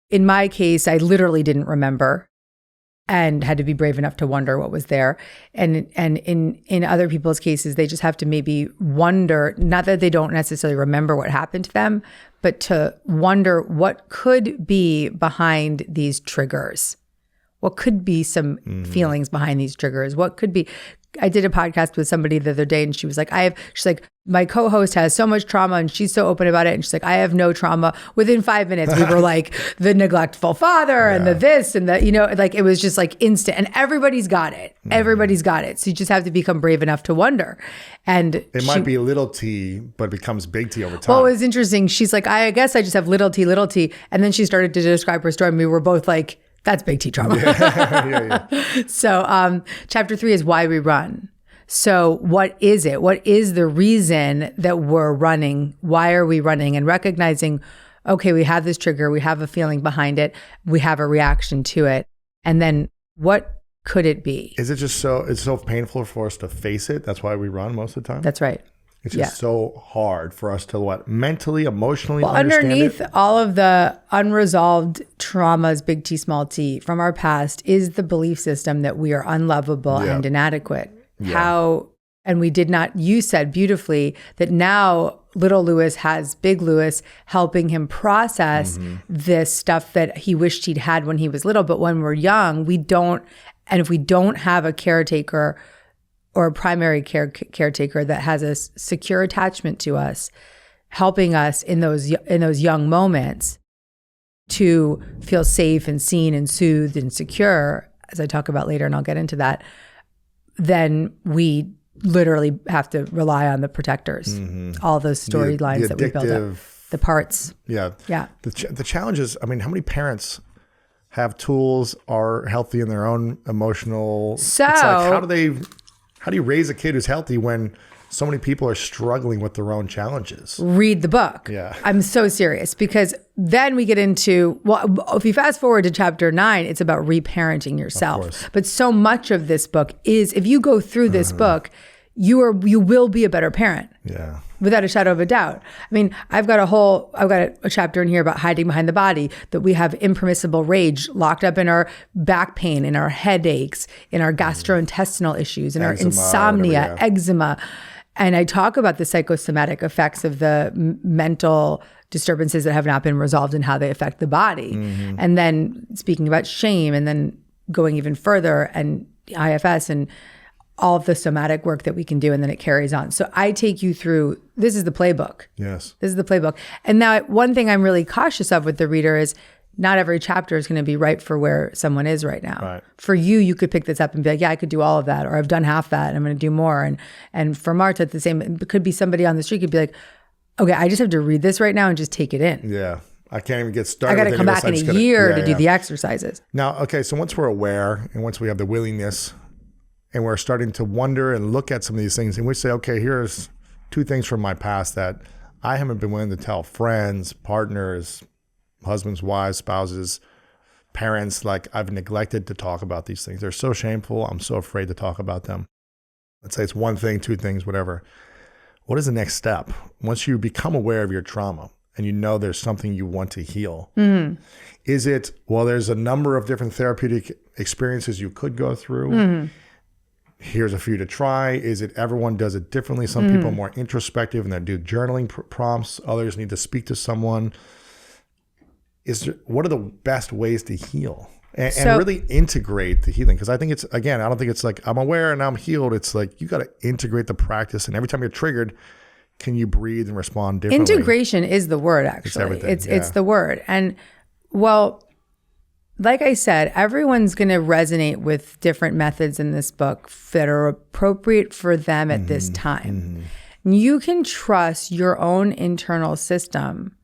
in my case, I literally didn't remember and had to be brave enough to wonder what was there. And in other people's cases, they just have to maybe wonder, not that they don't necessarily remember what happened to them, but to wonder what could be behind these triggers. What could be some feelings behind these triggers? What could be, I did a podcast with somebody the other day and she was like, she's like, my co-host has so much trauma and she's so open about it. And she's like, I have no trauma. Within 5 minutes, we were like the neglectful father and the this and the, like it was just like instant and everybody's got it. Everybody's got it. So you just have to become brave enough to wonder. And it might be little t, but it becomes big T over time. Well, it was interesting. She's like, I guess I just have little t. And then she started to describe her story and we were both like, that's big T trauma. Yeah. So chapter 3 is why we run. So what is it? What is the reason that we're running? Why are we running? And recognizing, okay, we have this trigger, we have a feeling behind it, we have a reaction to it. And then what could it be? Is it just it's so painful for us to face it? That's why we run most of the time? That's right. It's just so hard for us to mentally, emotionally understand underneath it? all of the unresolved traumas, big T, small t, from our past is the belief system that we are unlovable and inadequate. And we did not, you said beautifully that now little Lewis has big Lewis helping him process this stuff that he wished he'd had when he was little. But when we're young, we don't, and if we don't have a caretaker or a primary caretaker that has a secure attachment to us, helping us in those young moments to feel safe and seen and soothed and secure, as I talk about later, and I'll get into that, then we literally have to rely on the protectors, all those storylines that we build up, the parts. Yeah. The challenge is, how many parents have tools, are healthy in their own emotional, So it's like, how do you raise a kid who's healthy when so many people are struggling with their own challenges? Read the book. Yeah. I'm so serious because then we get into, if you fast forward to chapter 9, it's about reparenting yourself. But so much of this book is, if you go through this book, you will be a better parent. Yeah. Without a shadow of a doubt. I've got a chapter in here about hiding behind the body, that we have impermissible rage locked up in our back pain, in our headaches, in our gastrointestinal issues, in our insomnia, eczema. And I talk about the psychosomatic effects of the mental disturbances that have not been resolved and how they affect the body. And then speaking about shame, and then going even further, and IFS and all of the somatic work that we can do, and then it carries on. So I take you through, this is the playbook. Yes. This is the playbook. And now one thing I'm really cautious of with the reader is not every chapter is going to be right for where someone is right now. Right. For you could pick this up and be like, yeah, I could do all of that, or I've done half that and I'm going to do more. And for Marta, it's the same. It could be somebody on the street could be like, okay, I just have to read this right now and just take it in. Yeah. I can't even get started. I got to come back in a year to do the exercises. Now, okay, so once we're aware and once we have the willingness and we're starting to wonder and look at some of these things, and we say, okay, here's 2 things from my past that I haven't been willing to tell friends, partners, husbands, wives, spouses, parents, like I've neglected to talk about these things. They're so shameful. I'm so afraid to talk about them. Let's say it's 1 thing, 2 things, whatever. What is the next step? Once you become aware of your trauma and you know there's something you want to heal, is it, there's a number of different therapeutic experiences you could go through. Here's a few to try. Is it everyone does it differently? Some people are more introspective and they do journaling prompts. Others need to speak to someone. What are the best ways to heal and really integrate the healing? Because I think I don't think it's like I'm aware and I'm healed. It's like you got to integrate the practice. And every time you're triggered, can you breathe and respond differently? Integration is the word, actually. It's everything. It's the word. And like I said, everyone's going to resonate with different methods in this book that are appropriate for them at this time. You can trust your own internal system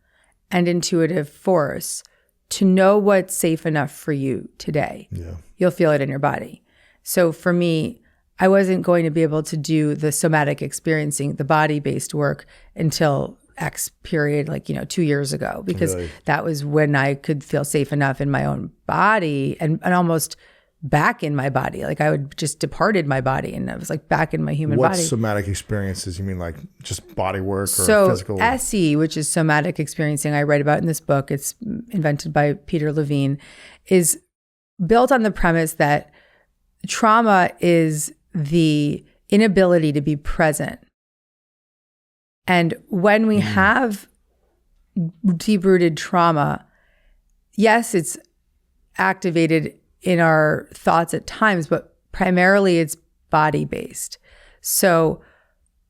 and intuitive force to know what's safe enough for you today. Yeah. You'll feel it in your body. So for me, I wasn't going to be able to do the somatic experiencing, the body-based work until X period, 2 years ago, because that was when I could feel safe enough in my own body and almost back in my body. Like I would just departed my body and I was like back in my human body. What somatic experiences? You mean like just body work or physical? So SE, which is somatic experiencing, I write about in this book, it's invented by Peter Levine, is built on the premise that trauma is the inability to be present. And when we have deep-rooted trauma, yes, it's activated in our thoughts at times, but primarily it's body-based. So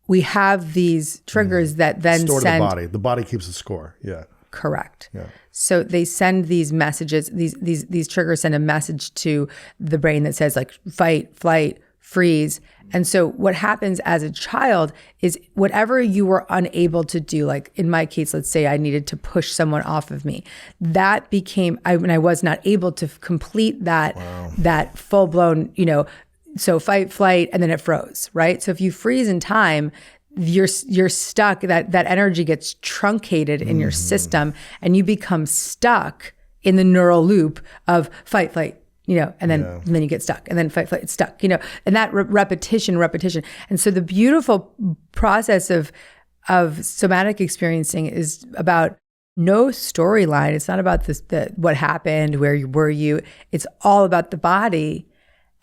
we have these triggers that then Store to send... the body. The body keeps the score. Yeah. Correct. Yeah. So they send these messages, these triggers send a message to the brain that says like fight, flight, freeze. And so what happens as a child is whatever you were unable to do, like in my case, let's say I needed to push someone off of me, that became, when I was not able to complete that, that full blown, so fight, flight, and then it froze, right? So if you freeze in time, you're stuck, that energy gets truncated in your system and you become stuck in the neural loop of fight, flight, and then you get stuck, and then fight, flight, it's stuck, and that repetition. And so the beautiful process of somatic experiencing is about no storyline. It's not about what happened, where were you. It's all about the body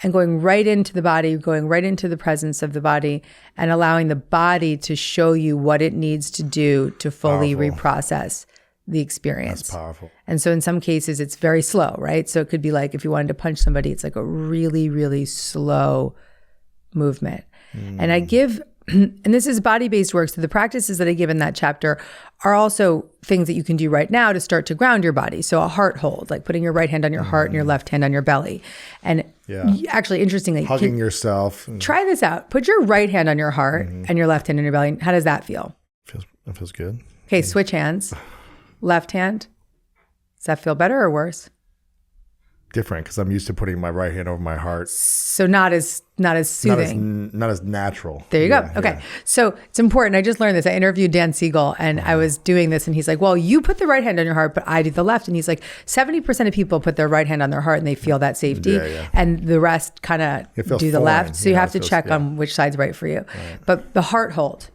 and going right into the body, going right into the presence of the body and allowing the body to show you what it needs to do to fully reprocess the experience. That's powerful. And so in some cases, it's very slow, right? So it could be like if you wanted to punch somebody, it's like a really, really slow movement. And I give, and this is body-based work, so the practices that I give in that chapter are also things that you can do right now to start to ground your body. So a heart hold, like putting your right hand on your heart and your left hand on your belly. And actually, interestingly, hugging yourself. Try this out. Put your right hand on your heart and your left hand on your belly. How does that feel? It feels good. Okay, switch hands. Left hand. Does that feel better or worse? Different, because I'm used to putting my right hand over my heart. So not as soothing. Not as natural. There you go. Okay. So it's important. I just learned this. I interviewed Dan Siegel and I was doing this and he's like, well, you put the right hand on your heart, but I do the left. And he's like, 70% of people put their right hand on their heart and they feel that safety. And the rest kind of do the left. So you have to check on which side's right for you. Right. But the heart hold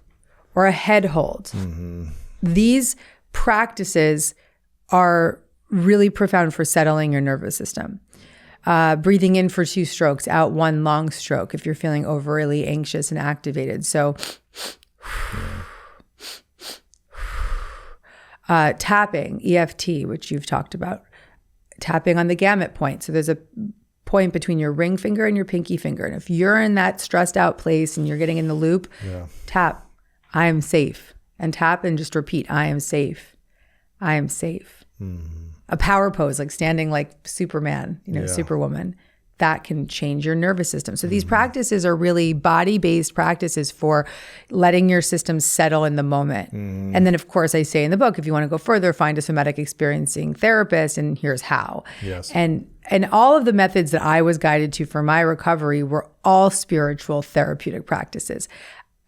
or a head hold, these practices are really profound for settling your nervous system. Breathing in for 2 strokes, out 1 long stroke if you're feeling overly anxious and activated. So tapping, EFT, which you've talked about, tapping on the gamut point. So there's a point between your ring finger and your pinky finger. And if you're in that stressed out place and you're getting in the loop, tap, I am safe. And tap and just repeat, I am safe. I am safe. A power pose, like standing like Superman, Superwoman, that can change your nervous system. So these practices are really body-based practices for letting your system settle in the moment. And then, of course, I say in the book, if you want to go further, find a somatic experiencing therapist, and here's how. Yes. And all of the methods that I was guided to for my recovery were all spiritual therapeutic practices.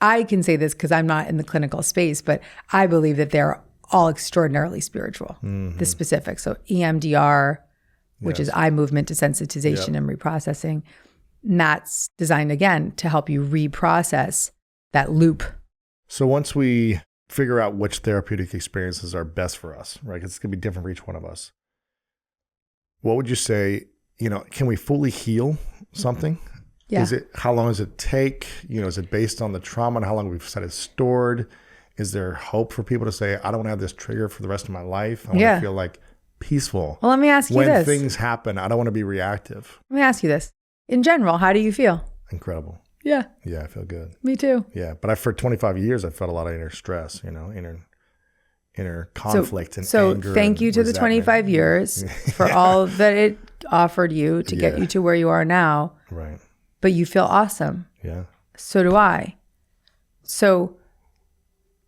I can say this because I'm not in the clinical space, but I believe that they're all extraordinarily spiritual, the specifics. So EMDR, which is eye movement desensitization and reprocessing, and that's designed, again, to help you reprocess that loop. So once we figure out which therapeutic experiences are best for us, right? 'Cause it's going to be different for each one of us. What would you say, can we fully heal something? Yeah. How long does it take? Is it based on the trauma and how long we've said it's stored? Is there hope for people to say, I don't want to have this trigger for the rest of my life? I want to feel like peaceful. Well, let me ask you this. When things happen, I don't want to be reactive. Let me ask you this. In general, how do you feel? Incredible. Yeah. Yeah, I feel good. Me too. Yeah, but for 25 years, I felt a lot of inner stress, inner conflict and anger. So thank you to the 25 years for all that it offered you to get you to where you are now. Right. But you feel awesome. Yeah. So do I. So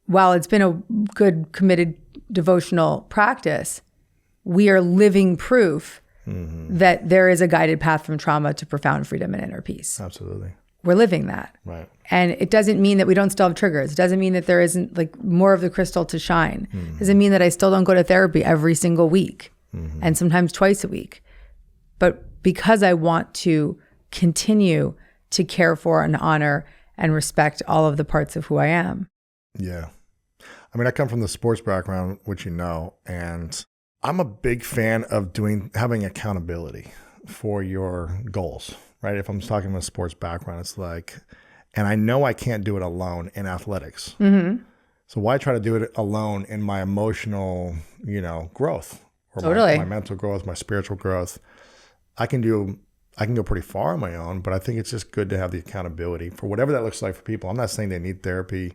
while it's been a good, committed, devotional practice, we are living proof that there is a guided path from trauma to profound freedom and inner peace. Absolutely. We're living that. Right. And it doesn't mean that we don't still have triggers. It doesn't mean that there isn't like more of the crystal to shine. It doesn't mean that I still don't go to therapy every single week and sometimes twice a week. But because I want to continue to care for and honor and respect all of the parts of who I am. Yeah. I mean, I come from the sports background, which and I'm a big fan of having accountability for your goals, right? If I'm talking about a sports background, it's like, and I know I can't do it alone in athletics. So why try to do it alone in my emotional, growth or my mental growth, my spiritual growth? I can do I can go pretty far on my own, but I think it's just good to have the accountability for whatever that looks like for people. I'm not saying they need therapy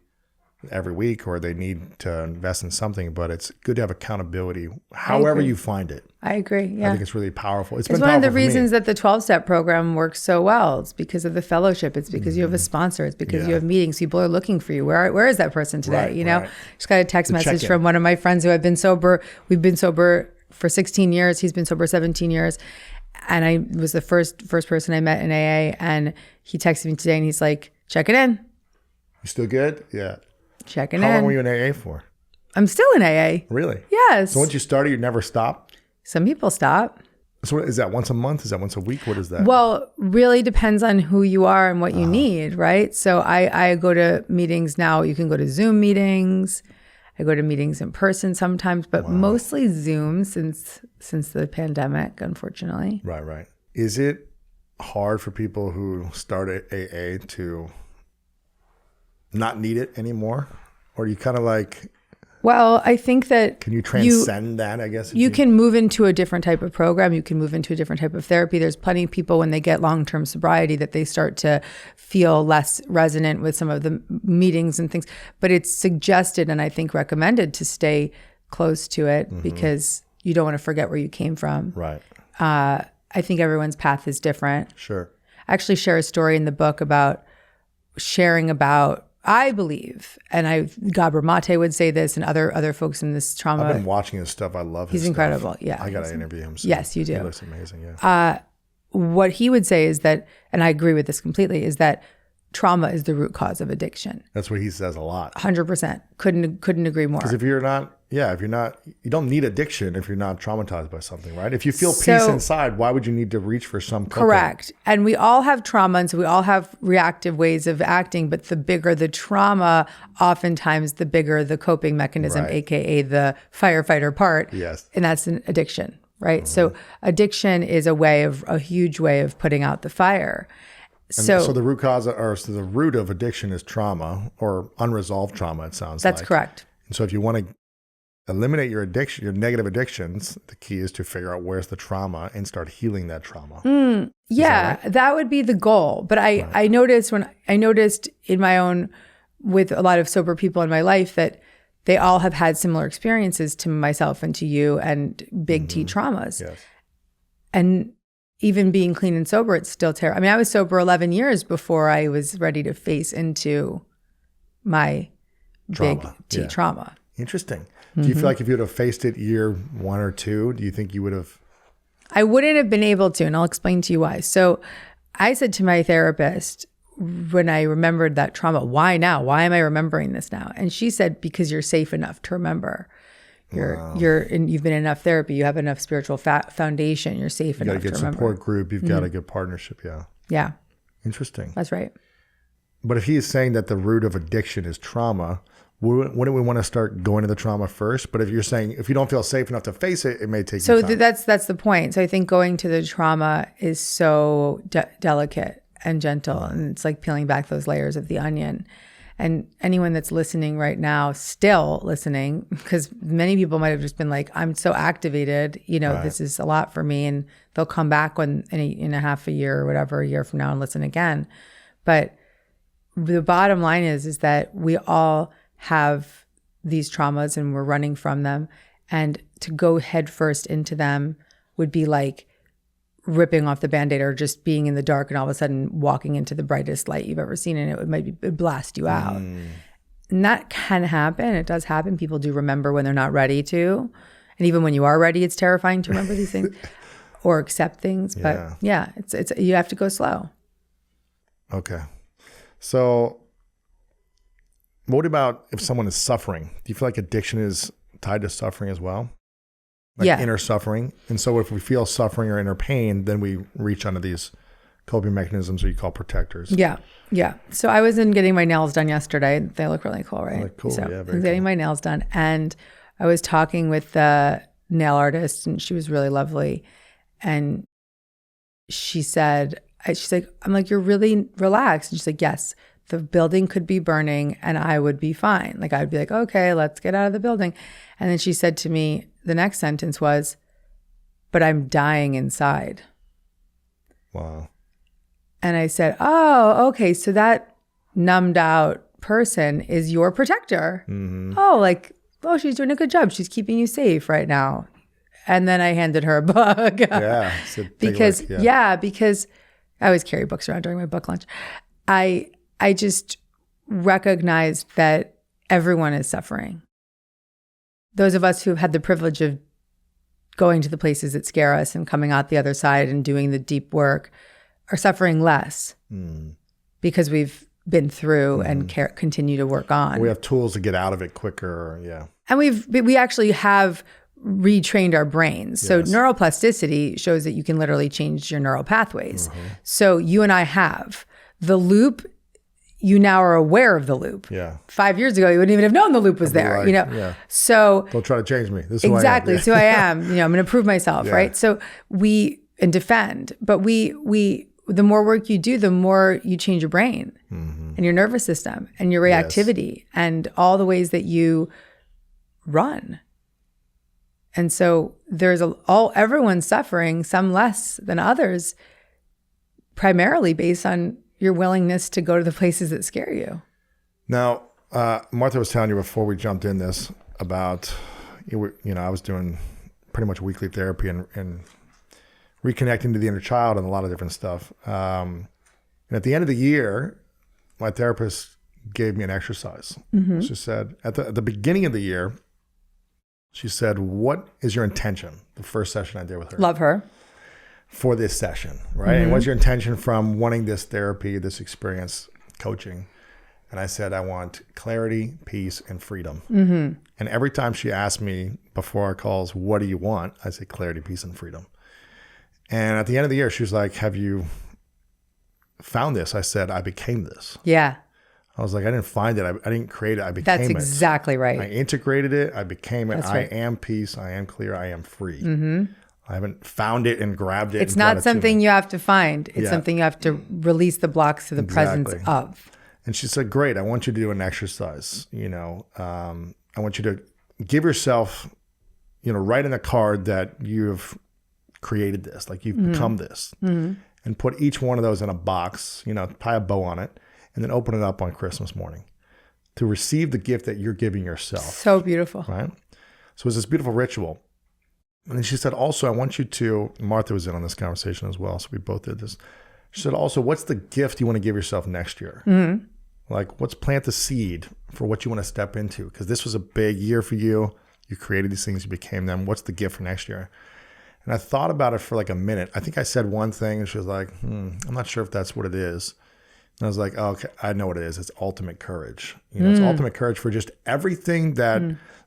every week or they need to invest in something, but it's good to have accountability however you find it. I agree. Yeah. I think it's really powerful. It's It's been one of the powerful for me. reasons that the 12-step program works so well. It's because of the fellowship. It's because you have a sponsor. It's because you have meetings. People are looking for you. Where is that person today? Right. Just got a text message check-in. from one of my friends who have been sober. We've been sober for 16 years. He's been sober 17 years. And I was the first person I met in AA. And he texted me today and he's like, checking in. You still good? Yeah. Checking How in. long were you in AA for? I'm still in AA. Really? Yes. So once you started, you never stopped? Some people stop. So is that once a month? Is that once a week? What is that? Well, really depends on who you are and what you need, right? So I go to meetings now. You can go to Zoom meetings. I go to meetings in person sometimes, but mostly Zoom since the pandemic, unfortunately. Right. Is it hard for people who start at AA to not need it anymore? Or you kind of like, Well, I think that can you transcend that, I guess? you can move into a different type of program. You can move into a different type of therapy. There's plenty of people when they get long-term sobriety that they start to feel less resonant with some of the meetings and things. But it's suggested and I think recommended to stay close to it because you don't want to forget where you came from. Right. I think everyone's path is different. Sure. I actually share a story in the book about sharing about, I believe, and Gabby Bernstein would say this, and other folks in this trauma. I've been watching his stuff. I love his He's stuff. incredible. Yeah. I got to interview him soon. Yes, you do. He looks amazing. Yeah. What he would say is that, and I agree with this completely, is that trauma is the root cause of addiction. That's what he says a lot. 100%. Couldn't agree more. Because if you're not, you don't need addiction if you're not traumatized by something, right? If you feel peace So- inside, why would you need to reach for some coping? Correct. And we all have trauma, and so we all have reactive ways of acting, but the bigger the trauma, oftentimes the bigger the coping mechanism, Right. AKA the firefighter part. Yes. And that's an addiction, right? So addiction is a huge way of putting out the fire. So the root cause, the root of addiction is trauma or unresolved trauma, it sounds like. that's correct. And so if you want to eliminate your addiction, your negative addictions, the key is to figure out where's the trauma and start healing that trauma. Yeah, that would be the goal. But I noticed in my own, with a lot of sober people in my life, that they all have had similar experiences to myself and to you and big T traumas. Yes. And even being clean and sober, it's still terrible. I mean, I was sober 11 years before I was ready to face into my big Trauma. T Yeah. trauma. Interesting. Do you feel like if you would have faced it year 1 or 2, do you think you would have? I wouldn't have been able to, and I'll explain to you why. So I said to my therapist when I remembered that trauma, why now? Why am I remembering this now? And she said, because you're safe enough to remember. You've been in enough therapy. You have enough spiritual foundation. You're safe You got a enough to good remember. support group. You've got a good partnership. Yeah. Yeah, Interesting. that's right. But if he is saying that the root of addiction is trauma, wouldn't we want to start going to the trauma first? But if you're saying if you don't feel safe enough to face it, it may take So you time. that's the point. So I think going to the trauma is so delicate and gentle, and it's like peeling back those layers of the onion. And anyone that's listening right now, still listening, because many people might have just been like, I'm so activated, this is a lot for me. And they'll come back in a half a year or whatever, a year from now and listen again. But the bottom line is that we all have these traumas and we're running from them. And to go headfirst into them would be like ripping off the Band-Aid or just being in the dark and all of a sudden walking into the brightest light you've ever seen, and it'd blast you out. And that can happen. It does happen. People do remember when they're not ready to. And even when you are ready, it's terrifying to remember these things or accept things. But yeah, it's you have to go slow. Okay. So what about if someone is suffering? Do you feel like addiction is tied to suffering as well? Like inner suffering. And so if we feel suffering or inner pain, then we reach onto these coping mechanisms that you call protectors. Yeah. So I was getting my nails done yesterday. They look really cool, right? They look cool, So yeah, I very was getting my nails done, and I was talking with the nail artist, and she was really lovely. And she's like, I'm like, you're really relaxed. And she's like, yes, the building could be burning and I would be fine. Like, I'd be like, okay, let's get out of the building. And then she said to me, the next sentence was, but I'm dying inside. Wow. And I said, oh, okay. So that numbed out person is your protector. Oh, she's doing a good job. She's keeping you safe right now. And then I handed her a book. Yeah. So take a because look. Yeah. because I always carry books around during my book lunch. I just recognized that everyone is suffering. Those of us who've had the privilege of going to the places that scare us and coming out the other side and doing the deep work are suffering less because we've been through and continue to work on. We have tools to get out of it quicker. Yeah. And we actually have retrained our brains. So neuroplasticity shows that you can literally change your neural pathways. So you and I have the loop. You now are aware of the loop. Yeah. 5 years ago, you wouldn't even have known the loop was there. Like, you know. Yeah. So don't try to change me. This is exactly. who I am. So I am. I'm going to prove myself, right? So and defend, but the more work you do, the more you change your brain and your nervous system and your reactivity and all the ways that you run. And so there's everyone's suffering, some less than others, primarily based on your willingness to go to the places that scare you. Now, Martha was telling you before we jumped in this about, I was doing pretty much weekly therapy and reconnecting to the inner child and a lot of different stuff. And at the end of the year, my therapist gave me an exercise. She said, at the beginning of the year, she said, what is your intention? The first session I did with her. Love her. For this session, right? And what's your intention from wanting this therapy, this experience, coaching? And I said, I want clarity, peace, and freedom. And every time she asked me before our calls, what do you want? I said, clarity, peace, and freedom. And at the end of the year, she was like, have you found this? I said, I became this. Yeah. I was like, I didn't find it. I didn't create it. I became it. That's exactly right. I integrated it. I became it. That's right. I am peace. I am clear. I am free. I haven't found it and grabbed it. It's not something you have to find. It's Yeah. something you have to release the blocks to the presence of. And she said, great. I want you to do an exercise. I want you to give yourself, write in a card that you've created this, like you've become this, and put each one of those in a box, tie a bow on it, and then open it up on Christmas morning to receive the gift that you're giving yourself. So beautiful. Right? So it was this beautiful ritual. And then she said, also, I want you to, Martha was in on this conversation as well, so we both did this. She said, also, what's the gift you want to give yourself next year? Like, let's plant the seed for what you want to step into, because this was a big year for you. You created these things, you became them. What's the gift for next year? And I thought about it for like a minute. I think I said one thing, and she was like, I'm not sure if that's what it is. And I was like, oh, okay, I know what it is. It's ultimate courage. It's ultimate courage for just everything that,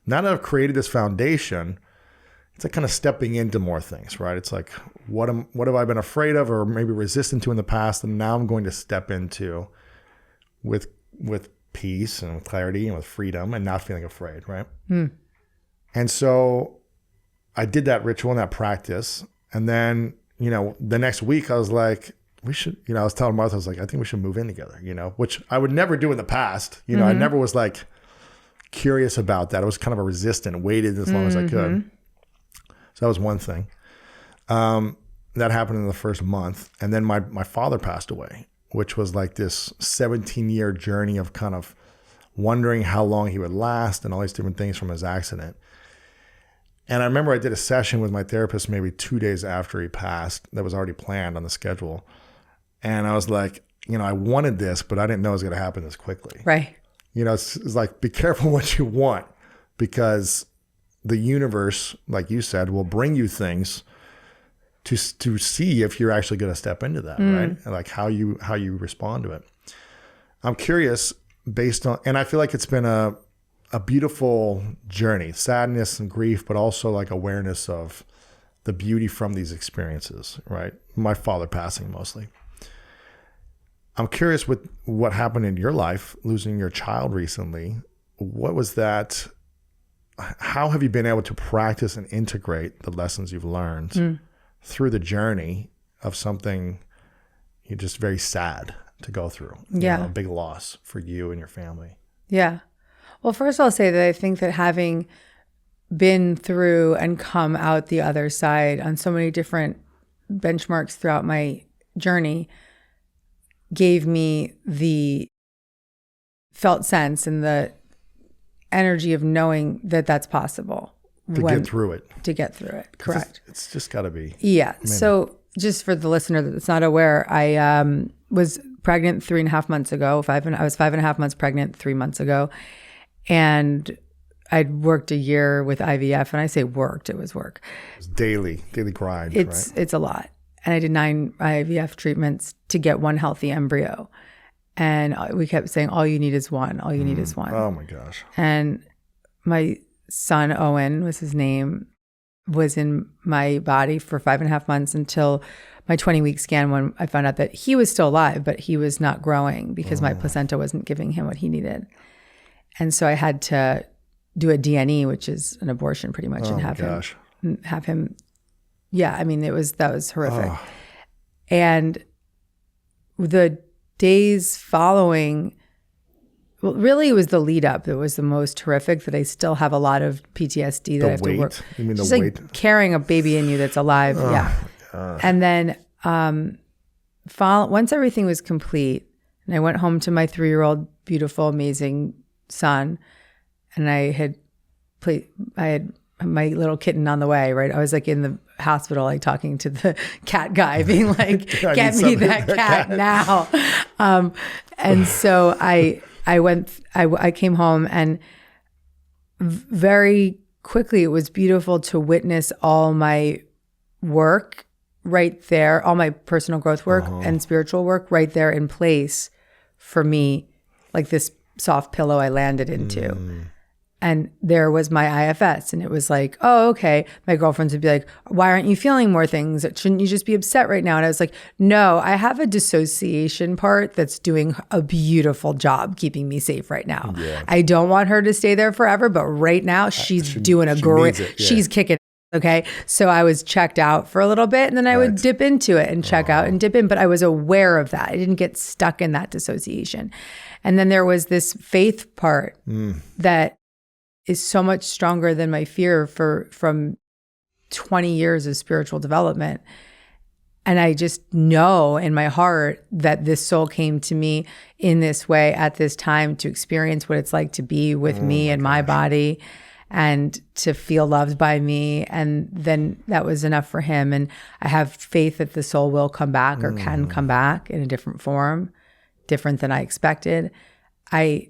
now that I've created this foundation, it's like kind of stepping into more things, right? It's like, what have I been afraid of or maybe resistant to in the past, and now I'm going to step into with peace and with clarity and with freedom and not feeling afraid, right? And so I did that ritual and that practice. And then, the next week I was like, we should, I was telling Martha, I was like, I think we should move in together, which I would never do in the past. I never was like curious about that. I was kind of a resistant, waited as long as I could. So that was one thing. That happened in the first month. And then my father passed away, which was like this 17-year journey of kind of wondering how long he would last and all these different things from his accident. And I remember I did a session with my therapist maybe 2 days after he passed that was already planned on the schedule. And I was like, I wanted this, but I didn't know it was going to happen this quickly. Right. It's like, be careful what you want, because the universe, like you said, will bring you things to see if you're actually going to step into that, right? And like how you respond to it. I'm curious based on, and I feel like it's been a beautiful journey, sadness and grief, but also like awareness of the beauty from these experiences, right? My father passing mostly. I'm curious with what happened in your life, losing your child recently. What was that? How have you been able to practice and integrate the lessons you've learned through the journey of something you're just very sad to go through? A big loss for you and your family. Yeah. Well, first I'll say that I think that having been through and come out the other side on so many different benchmarks throughout my journey gave me the felt sense and the energy of knowing that that's possible. To get through it. To get through it, correct. It's just got to be. Yeah. So just for the listener that's not aware, I was pregnant 3.5 months ago. I was 5.5 months pregnant 3 months ago. And I'd worked a year with IVF. And I say worked, it was work. It's daily grind, right? It's a lot. And I did 9 IVF treatments to get one healthy embryo. And we kept saying, all you need is one. All you need is one. Oh my gosh. And my son, Owen was his name, was in my body for 5.5 months until my 20-week scan, when I found out that he was still alive, but he was not growing because my placenta wasn't giving him what he needed. And so I had to do a DNE, which is an abortion pretty much, and have him. Yeah, I mean, that was horrific. Oh. And the days following, well, really it was the lead up that was the most horrific, that I still have a lot of PTSD that I have to work. You mean just the like weight? Carrying a baby in you that's alive. Oh, yeah. gosh. And then once everything was complete and I went home to my 3-year-old, beautiful, amazing son, and I had my little kitten on the way, right? I was like in the hospital, like talking to the cat guy, being like, get me that cat now. And so I came home, and very quickly it was beautiful to witness all my work right there, all my personal growth work and spiritual work right there in place for me, like this soft pillow I landed into. And there was my IFS, and it was like, oh, okay. My girlfriends would be like, why aren't you feeling more things? Shouldn't you just be upset right now? And I was like, no, I have a dissociation part that's doing a beautiful job keeping me safe right now. Yeah. I don't want her to stay there forever, but right now she's doing a great, she's kicking. Okay. So I was checked out for a little bit, and then I would dip into it and check out and dip in, but I was aware of that. I didn't get stuck in that dissociation. And then there was this faith part that is so much stronger than my fear from 20 years of spiritual development. And I just know in my heart that this soul came to me in this way at this time to experience what it's like to be with me and my body, and to feel loved by me. And then that was enough for him. And I have faith that the soul will come back, or can come back in a different form, different than I expected. I've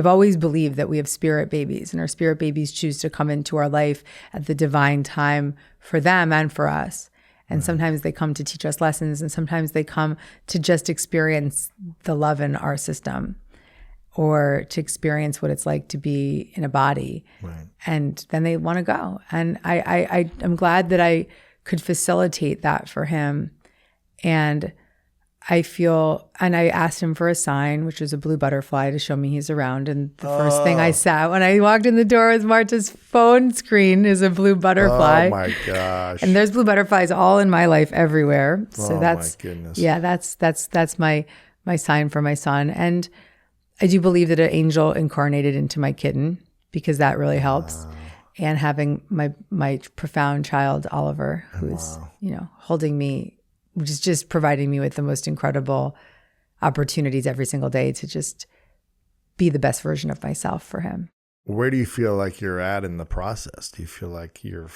always believed that we have spirit babies, and our spirit babies choose to come into our life at the divine time for them and for us. And sometimes they come to teach us lessons, and sometimes they come to just experience the love in our system, or to experience what it's like to be in a body. Right. And then they want to go. And I'm glad that I could facilitate that for him. And I asked him for a sign, which was a blue butterfly, to show me he's around. And the first thing I saw when I walked in the door was Marta's phone screen is a blue butterfly. Oh my gosh. And there's blue butterflies all in my life everywhere. So that's, my goodness. Yeah, that's my sign for my son. And I do believe that an angel incarnated into my kitten, because that really helps. And having my profound child, Oliver, who's, holding me, just providing me with the most incredible opportunities every single day to just be the best version of myself for him. Where do you feel like you're at in the process? Do you feel like you're,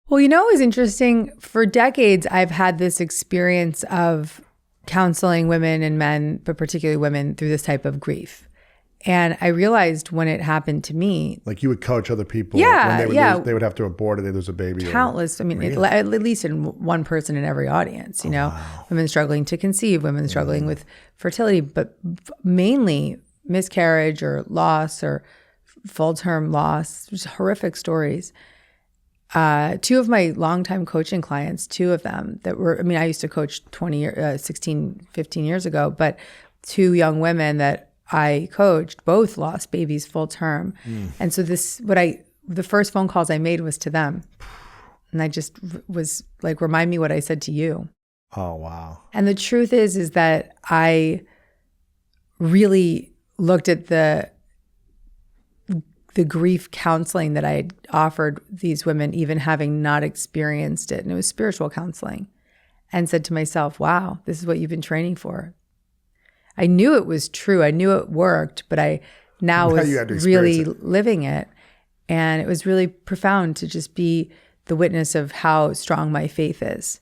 Well, it was interesting. For decades, I've had this experience of counseling women and men, but particularly women, through this type of grief. And I realized when it happened to me, like you would coach other people. Yeah, when they would have to abort it, they lose a baby. Countless. Really? At least in one person in every audience. Women struggling to conceive, women struggling with fertility, but mainly miscarriage or loss or full-term loss. Just horrific stories. 2 of my longtime coaching clients, 2 of them that were, I used to coach 15 years ago, but 2 young women that I coached both lost babies full term. And so the first phone calls I made was to them. And I just was like, remind me what I said to you. Oh, wow. And the truth is that I really looked at the grief counseling that I had offered these women, even having not experienced it. And it was spiritual counseling. and said to myself, wow, this is what you've been training for. I knew it was true. I knew it worked, but I now was really living it. And it was really profound to just be the witness of how strong my faith is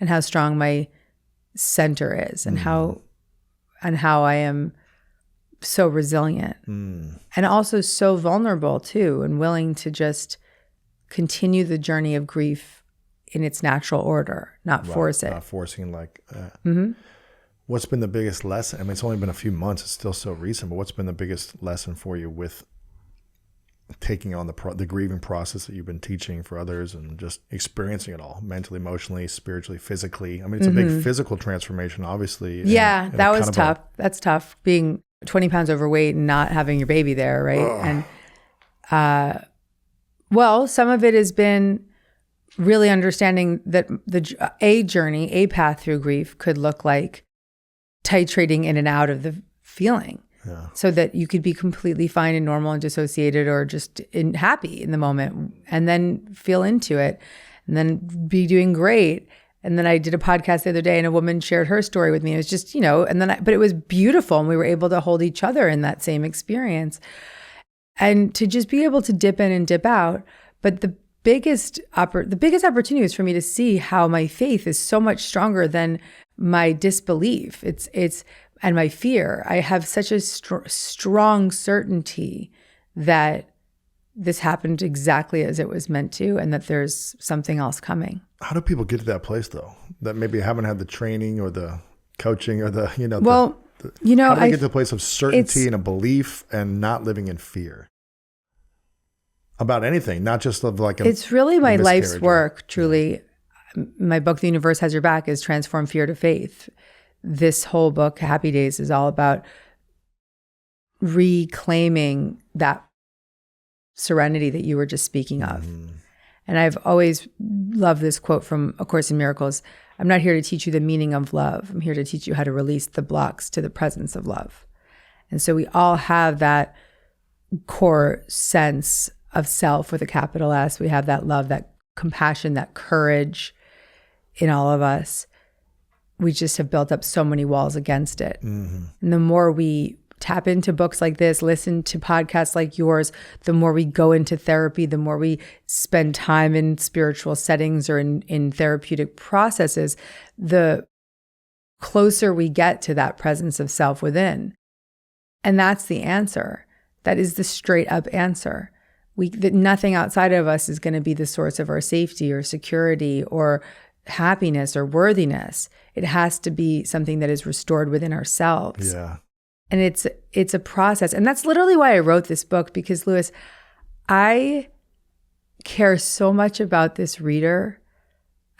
and how strong my center is and how I am so resilient and also so vulnerable too, and willing to just continue the journey of grief in its natural order, not force it. Not forcing What's been the biggest lesson? I mean, it's only been a few months. It's still so recent, but what's been the biggest lesson for you with taking on the grieving process that you've been teaching for others and just experiencing it all mentally, emotionally, spiritually, physically? I mean, it's a big physical transformation, obviously. Yeah, that was tough. That's tough. Being 20 pounds overweight and not having your baby there, right? And well, some of it has been really understanding that a path through grief could look like titrating in and out of the feeling. Yeah. So that you could be completely fine and normal and dissociated or just happy in the moment and then feel into it and then be doing great. And then I did a podcast the other day and a woman shared her story with me. It was just, but it was beautiful and we were able to hold each other in that same experience and to just be able to dip in and dip out. But the biggest opportunity was for me to see how my faith is so much stronger than my disbelief. And my fear. I have such a strong certainty that this happened exactly as it was meant to, and that there's something else coming. How do people get to that place though? That maybe haven't had the training or the coaching or the, how do they get to the place of certainty and a belief and not living in fear about anything, not just of it's really my life's work, truly. My book, The Universe Has Your Back, is Transform Fear to Faith. This whole book, Happy Days, is all about reclaiming that serenity that you were just speaking of. And I've always loved this quote from A Course in Miracles. I'm not here to teach you the meaning of love. I'm here to teach you how to release the blocks to the presence of love. And so we all have that core sense of self with a capital S. We have that love, that compassion, that courage in all of us. We just have built up so many walls against it. And the more we tap into books like this, listen to podcasts like yours, the more we go into therapy, the more we spend time in spiritual settings or in therapeutic processes, the closer we get to that presence of self within. And that's the answer. That is the straight up answer. That nothing outside of us is going to be the source of our safety or security or happiness or worthiness. It has to be something that is restored within ourselves. Yeah. And it's a process. And that's literally why I wrote this book, because Louis, I care so much about this reader.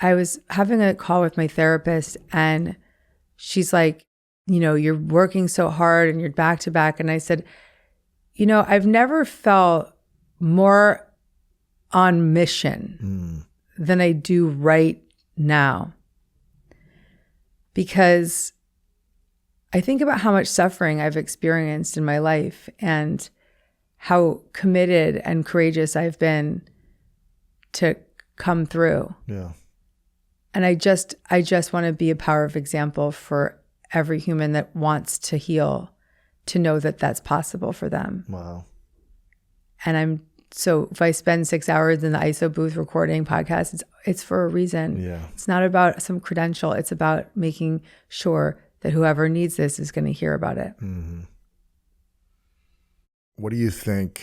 I was having a call with my therapist and she's like, you're working so hard and you're back to back. And I said, I've never felt more on mission than I do right now, because I think about how much suffering I've experienced in my life and how committed and courageous I've been to come through. Yeah. And I just want to be a powerful example for every human that wants to heal, to know that that's possible for them. Wow. And so if I spend 6 hours in the ISO booth recording podcasts, it's for a reason. Yeah. It's not about some credential. It's about making sure that whoever needs this is going to hear about it. What do you think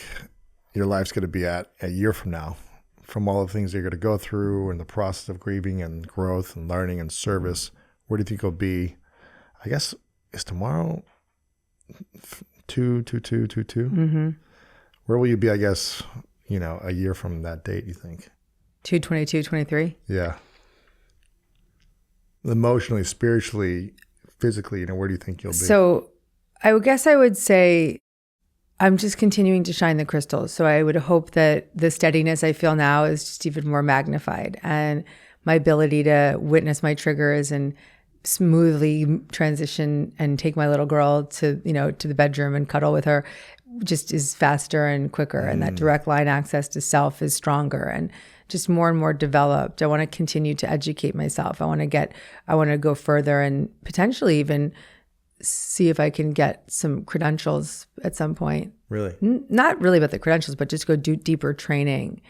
your life's going to be at a year from now, from all the things you're going to go through and the process of grieving and growth and learning and service? Where do you think it'll be? I guess, is tomorrow 2/2/2/2? Where will you be, I guess, a year from that date, you think? 2/22/23? Yeah. Emotionally, spiritually, physically, where do you think you'll be? So I guess I would say I'm just continuing to shine the crystals. So I would hope that the steadiness I feel now is just even more magnified, and my ability to witness my triggers and smoothly transition and take my little girl to the bedroom and cuddle with her just is faster and quicker, and that direct line access to self is stronger and just more and more developed. I want to continue to educate myself. I want to go further and potentially even see if I can get some credentials at some point. Really? Not really about the credentials, but just go do deeper training.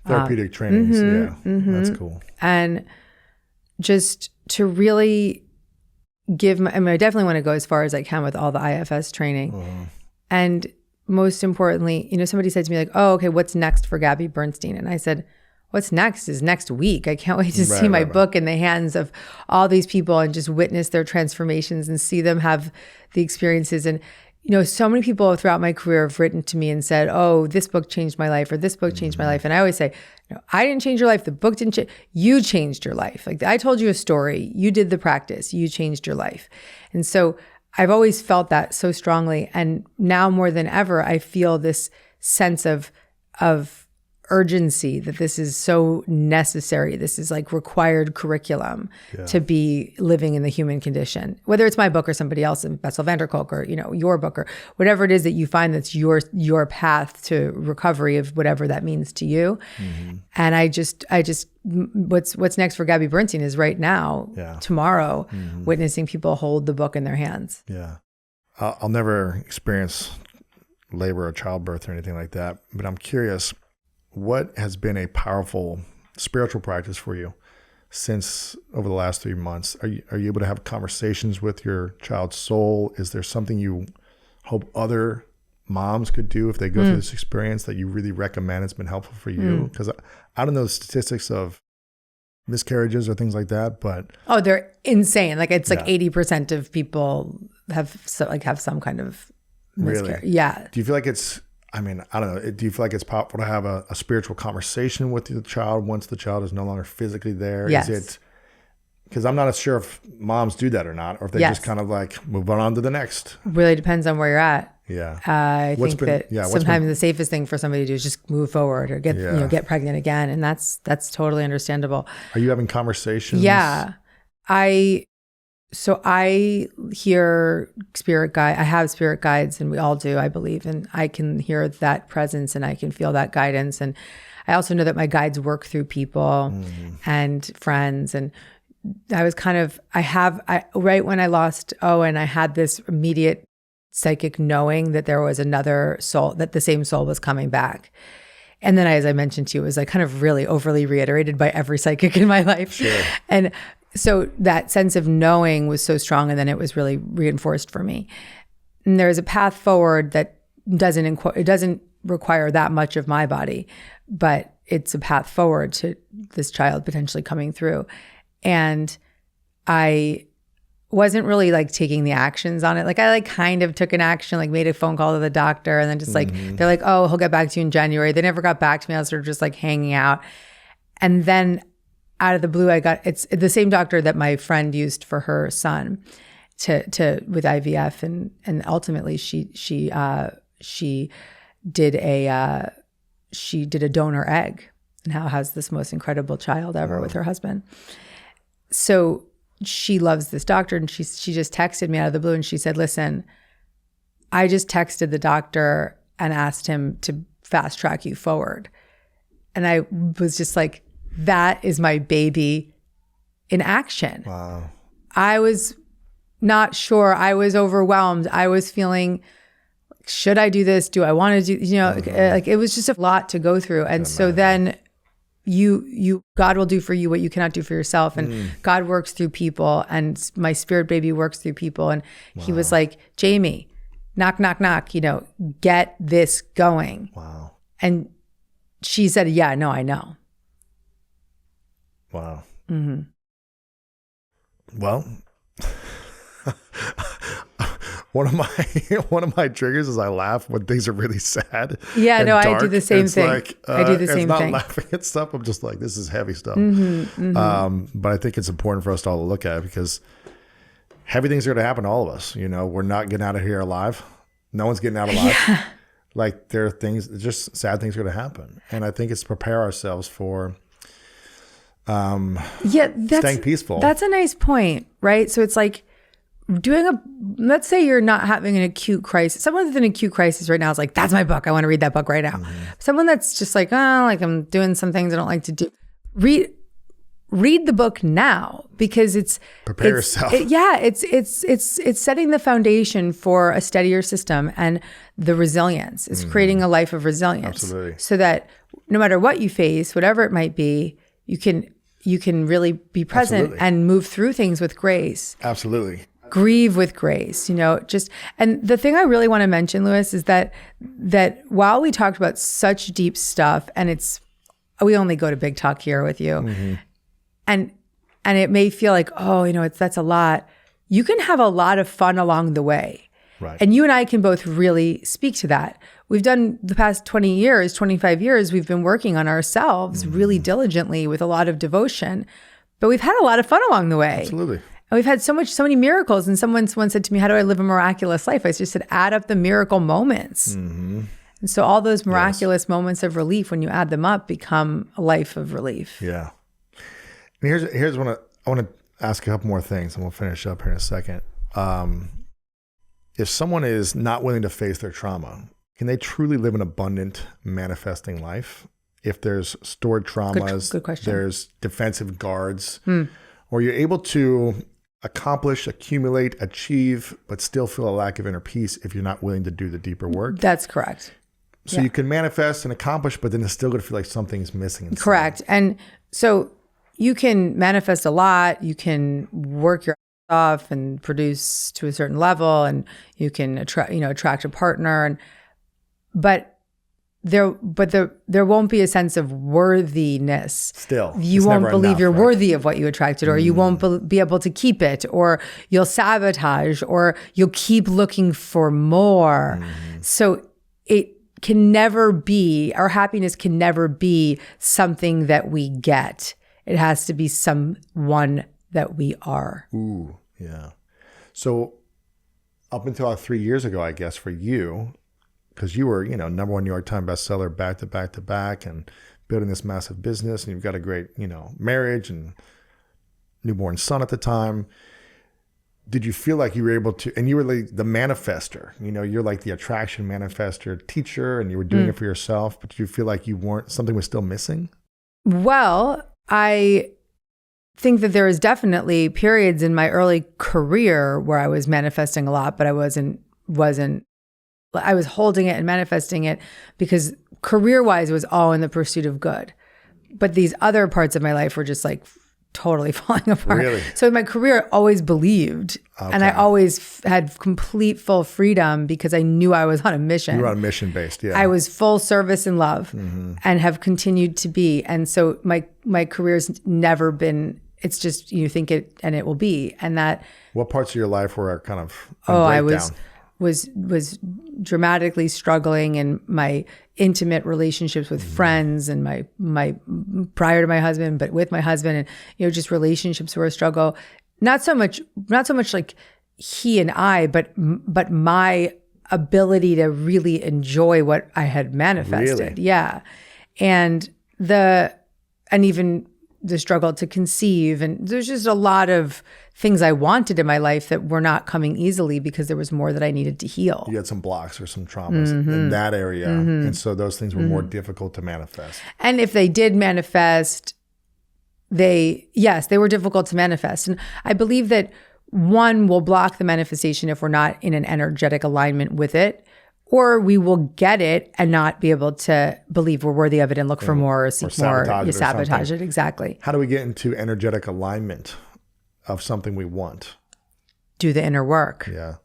Therapeutic trainings. That's cool. And just to really give I definitely want to go as far as I can with all the IFS training. And most importantly, somebody said to me like, oh, okay, what's next for Gabby Bernstein? And I said, what's next is next week. I can't wait to see my book in the hands of all these people and just witness their transformations and see them have the experiences. And, so many people throughout my career have written to me and said, oh, this book changed my life, or this book changed my life. And I always say, no, I didn't change your life. The book didn't change. You changed your life. Like I told you a story. You did the practice. You changed your life. And so I've always felt that so strongly. And now more than ever, I feel this sense of urgency that this is so necessary. This is like required curriculum to be living in the human condition. Whether it's my book or somebody else, Bessel van der Kolk, or your book, or whatever it is that you find that's your path to recovery of whatever that means to you. And I just what's next for Gabby Bernstein is right now, tomorrow, witnessing people hold the book in their hands. Yeah, I'll never experience labor or childbirth or anything like that, but I'm curious. What has been a powerful spiritual practice for you since over the last 3 months? Are you able to have conversations with your child's soul? Is there something you hope other moms could do if they go through this experience that you really recommend it's been helpful for you? Because I don't know the statistics of miscarriages or things like that, but they're insane. Like it's like 80% of people have some kind of miscarriage. Really? Yeah. Do you feel like it's? I mean, I don't know. Do you feel like it's powerful to have a spiritual conversation with the child once the child is no longer physically there? Yes. Is it, because I'm not sure if moms do that or not, or if they just kind of like move on to the next. Really depends on where you're at. Yeah. I think that sometimes the safest thing for somebody to do is just move forward or get pregnant again. And that's totally understandable. Are you having conversations? Yeah. So I hear spirit guide. I have spirit guides, and we all do, I believe. And I can hear that presence and I can feel that guidance. And I also know that my guides work through people and friends. And I was right when I lost Owen, I had this immediate psychic knowing that there was another soul, that the same soul was coming back. And then, as I mentioned to you, it was like kind of really overly reiterated by every psychic in my life. Sure. And so that sense of knowing was so strong, and then it was really reinforced for me. And there's a path forward that doesn't require that much of my body, but it's a path forward to this child potentially coming through. And I wasn't really like taking the actions on it. Like I kind of took an action, like made a phone call to the doctor, and then just like, they're like, oh, he'll get back to you in January. They never got back to me. I was sort of just like hanging out. And then out of the blue, it's the same doctor that my friend used for her son with IVF. And ultimately she did a donor egg and now has this most incredible child ever with her husband. So she loves this doctor, and she just texted me out of the blue, and she said, listen, I just texted the doctor and asked him to fast track you forward. And I was just like, that is my baby in action. Wow. I was not sure. I was overwhelmed. I was feeling, should I do this? Do I want to do, like it was just a lot to go through. And so then God will do for you what you cannot do for yourself. And God works through people, and my spirit baby works through people. And he was like, Jamie, knock, knock, knock, get this going. Wow. And she said, yeah, no, I know. Wow. Well, one of my triggers is I laugh when things are really sad. Yeah, no, dark. I do the same thing. Like, I do the same it's thing. not laughing at stuff. I'm just like, this is heavy stuff. But I think it's important for us to all look at it, because heavy things are going to happen to all of us. We're not getting out of here alive. No one's getting out alive. Yeah. Like there are things, just sad things are going to happen. And I think it's to prepare ourselves for staying peaceful. That's a nice point, right? So it's like let's say you're not having an acute crisis. Someone with an acute crisis right now is like, that's my book. I want to read that book right now. Someone that's just like, oh, like I'm doing some things I don't like to do. Read the book now, because Prepare yourself. It's setting the foundation for a steadier system and the resilience. It's creating a life of resilience. Absolutely. So that no matter what you face, whatever it might be, you can really be present and move through things with grace. Absolutely. Grieve with grace, and the thing I really want to mention, Louis, is that while we talked about such deep stuff, and we only go to big talk here with you, and it may feel like, oh, that's a lot. You can have a lot of fun along the way. Right. And you and I can both really speak to that. We've done the past 20 years, 25 years, we've been working on ourselves really diligently with a lot of devotion, but we've had a lot of fun along the way. Absolutely. And we've had so many miracles. And someone once said to me, how do I live a miraculous life? I just said, add up the miracle moments. And so all those miraculous moments of relief, when you add them up, become a life of relief. Yeah. And here's what I want to ask a couple more things, and we'll finish up here in a second. If someone is not willing to face their trauma, can they truly live an abundant, manifesting life? If there's stored traumas, good question. There's defensive guards, or you're able to accomplish, accumulate, achieve, but still feel a lack of inner peace if you're not willing to do the deeper work. That's correct. So you can manifest and accomplish, but then it's still going to feel like something's missing inside. Correct. And so you can manifest a lot. You can work your ass off and produce to a certain level, and you can attract a partner, but there won't be a sense of worthiness. Still, you won't believe you're worthy of what you attracted, or you won't be able to keep it, or you'll sabotage, or you'll keep looking for more. So it can never be, our happiness can never be something that we get. It has to be someone that we are. Ooh, yeah. So up until 3 years ago, I guess, for you, because you were, #1 New York Times bestseller back to back to back, and building this massive business, and you've got a great, marriage and newborn son at the time. Did you feel like you were able to, and you were like the manifester, you're like the attraction manifester teacher, and you were doing it for yourself, but did you feel like something was still missing? Well, I think that there was definitely periods in my early career where I was manifesting a lot, but I was holding it and manifesting it because career-wise, it was all in the pursuit of good. But these other parts of my life were just like totally falling apart. Really? So in my career, I always believed, and I always had complete full freedom because I knew I was on a mission. You were on mission based, yeah. I was full service and love, and have continued to be. And so my career's never been, it's just, you think it and it will be. And that. What parts of your life were kind of I was dramatically struggling in my intimate relationships with friends, and my prior to my husband, but with my husband, and just relationships were a struggle. Not so much like he and I, but my ability to really enjoy what I had manifested. Really? Yeah. And even the struggle to conceive, and there's just a lot of things I wanted in my life that were not coming easily because there was more that I needed to heal. You had some blocks or some traumas in that area. And so those things were more difficult to manifest. And if they did manifest, they were difficult to manifest. And I believe that one will block the manifestation if we're not in an energetic alignment with it, or we will get it and not be able to believe we're worthy of it and look for more or seek more. You sabotage it. Exactly. How do we get into energetic alignment of something we want? Do the inner work. Yeah.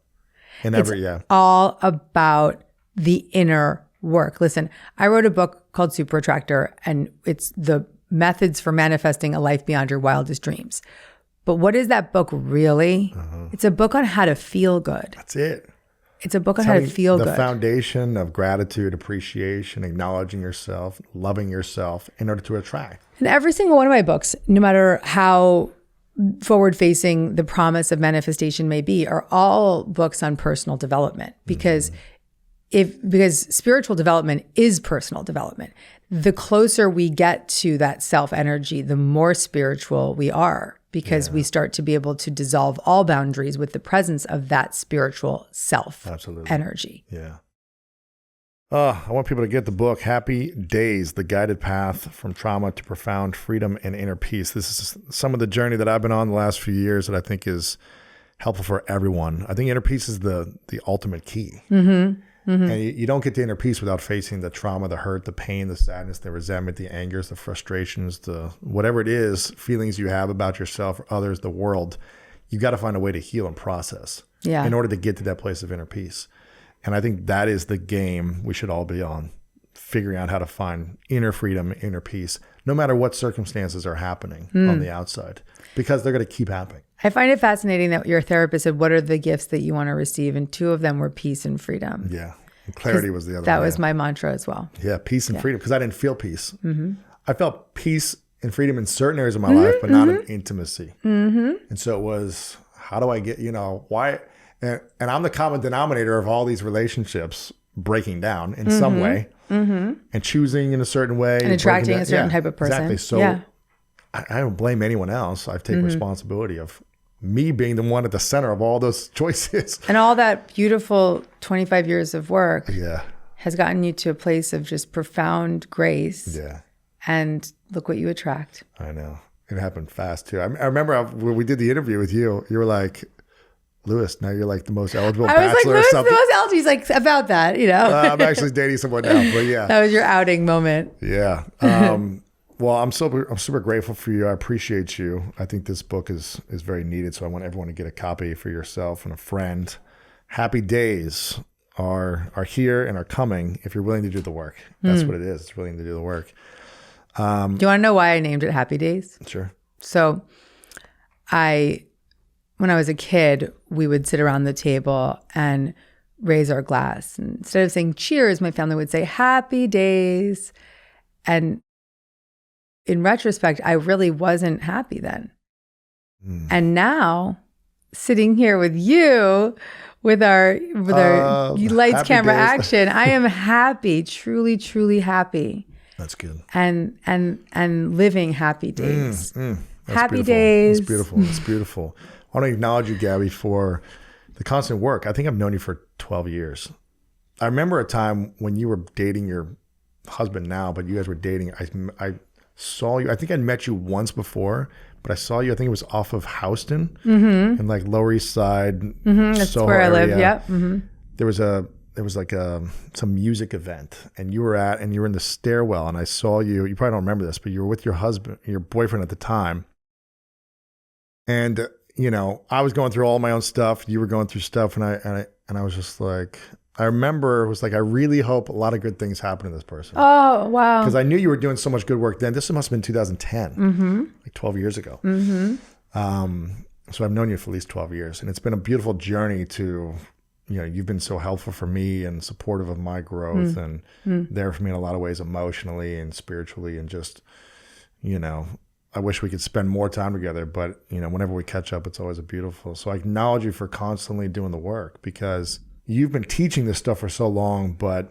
All about the inner work. Listen, I wrote a book called Super Attractor, and it's the methods for manifesting a life beyond your wildest dreams. But what is that book really? It's a book on how to feel good. That's it. It's a book on how to feel good. The foundation of gratitude, appreciation, acknowledging yourself, loving yourself in order to attract. And every single one of my books, no matter how forward-facing the promise of manifestation may be, are all books on personal development, because spiritual development is personal development. The closer we get to that self energy, the more spiritual we are, because we start to be able to dissolve all boundaries with the presence of that spiritual self energy. Yeah. I want people to get the book, Happy Days, The Guided Path from Trauma to Profound Freedom and Inner Peace. This is some of the journey that I've been on the last few years that I think is helpful for everyone. I think inner peace is the ultimate key. And you don't get to inner peace without facing the trauma, the hurt, the pain, the sadness, the resentment, the angers, the frustrations, the whatever it is, feelings you have about yourself or others, the world. You've got to find a way to heal and process in order to get to that place of inner peace. And I think that is the game we should all be on, figuring out how to find inner freedom, inner peace, no matter what circumstances are happening on the outside, because they're going to keep happening. I find it fascinating that your therapist said, what are the gifts that you want to receive? And two of them were peace and freedom. Yeah. And clarity was the other That one. was my mantra as well. Yeah, peace and freedom, because I didn't feel peace. I felt peace and freedom in certain areas of my life, but not in intimacy. And so it was, how do I get, why? And I'm the common denominator of all these relationships breaking down in some way and choosing in a certain way. And attracting a certain type of person. Exactly. So I don't blame anyone else. I take responsibility of me being the one at the center of all those choices. And all that beautiful 25 years of work Yeah. has gotten you to a place of just profound grace. Yeah. And look what you attract. I know. It happened fast too. I remember when we did the interview with you, you were like, Lewis, now you're like the most eligible I was like, bachelor or Lewis, the something. most eligible. He's like, about that, I'm actually dating someone now, but yeah. That was your outing moment. Yeah. Well, I'm super grateful for you. I appreciate you. I think this book is very needed. So I want everyone to get a copy for yourself and a friend. Happy Days are here and are coming if you're willing to do the work. That's what it is. It's willing to do the work. Do you want to know why I named it Happy Days? Sure. So when I was a kid, we would sit around the table and raise our glass. And instead of saying cheers, my family would say Happy Days. And in retrospect, I really wasn't happy then. And now, sitting here with you, with our lights, camera, days. action, I am happy, truly, truly happy. That's good. And living happy days. That's Happy beautiful. days. It's beautiful. It's beautiful. I want to acknowledge you, Gabby, for the constant work. I think I've known you for 12 years. I remember a time when you were dating your husband now, but you guys were dating. I saw you. I think I'd met you once before, but I saw you. I think it was off of Houston in like Lower East Side. That's Soho where I live. area. Yep. There was like some music event, and you were in the stairwell, and I saw you. You probably don't remember this, but you were with your husband, your boyfriend at the time. And I was going through all my own stuff. You were going through stuff, and I was just like, I remember it was like, I really hope a lot of good things happen to this person. Oh, wow. Because I knew you were doing so much good work then. This must have been 2010, like 12 years ago. So I've known you for at least 12 years, and it's been a beautiful journey to, you've been so helpful for me and supportive of my growth and there for me in a lot of ways, emotionally and spiritually, and just, I wish we could spend more time together, but whenever we catch up, it's always beautiful. So I acknowledge you for constantly doing the work, because you've been teaching this stuff for so long, but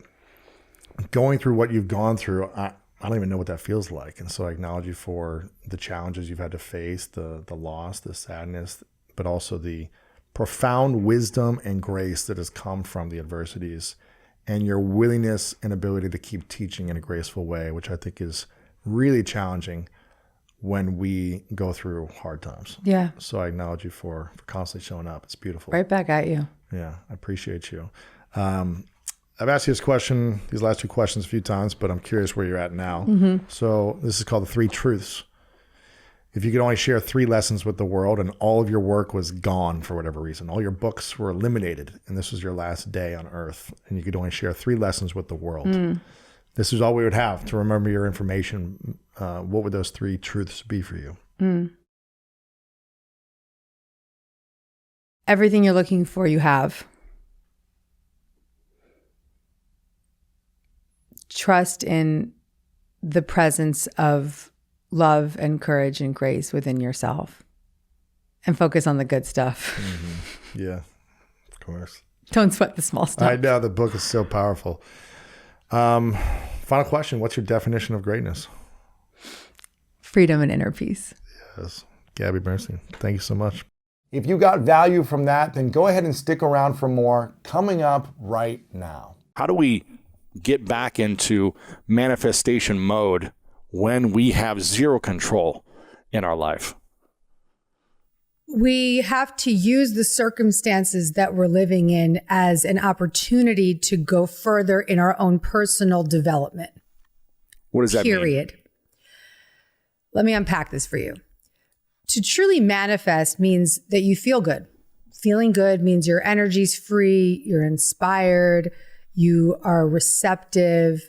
going through what you've gone through, I don't even know what that feels like. And so I acknowledge you for the challenges you've had to face, the loss, the sadness, but also the profound wisdom and grace that has come from the adversities, and your willingness and ability to keep teaching in a graceful way, which I think is really challenging when we go through hard times. Yeah. So I acknowledge you for constantly showing up. It's beautiful. Right back at you. Yeah, I appreciate you. I've asked you these last two questions a few times, but I'm curious where you're at now. So this is called the 3 truths. If you could only share 3 lessons with the world and all of your work was gone for whatever reason, all your books were eliminated, and this was your last day on earth, and you could only share 3 lessons with the world, this is all we would have to remember your information. What would those 3 truths be for you? Everything you're looking for, you have. Trust in the presence of love and courage and grace within yourself, and focus on the good stuff. Yeah, of course. Don't sweat the small stuff. I know, the book is so powerful. Final question. What's your definition of greatness? Freedom and inner peace. Yes. Gabby Bernstein, thank you so much. If you got value from that, then go ahead and stick around for more coming up right now. How do we get back into manifestation mode when we have zero control in our life? We have to use the circumstances that we're living in as an opportunity to go further in our own personal development. What does that mean? Period. Let me unpack this for you. To truly manifest means that you feel good. Feeling good means your energy's free, you're inspired, you are receptive,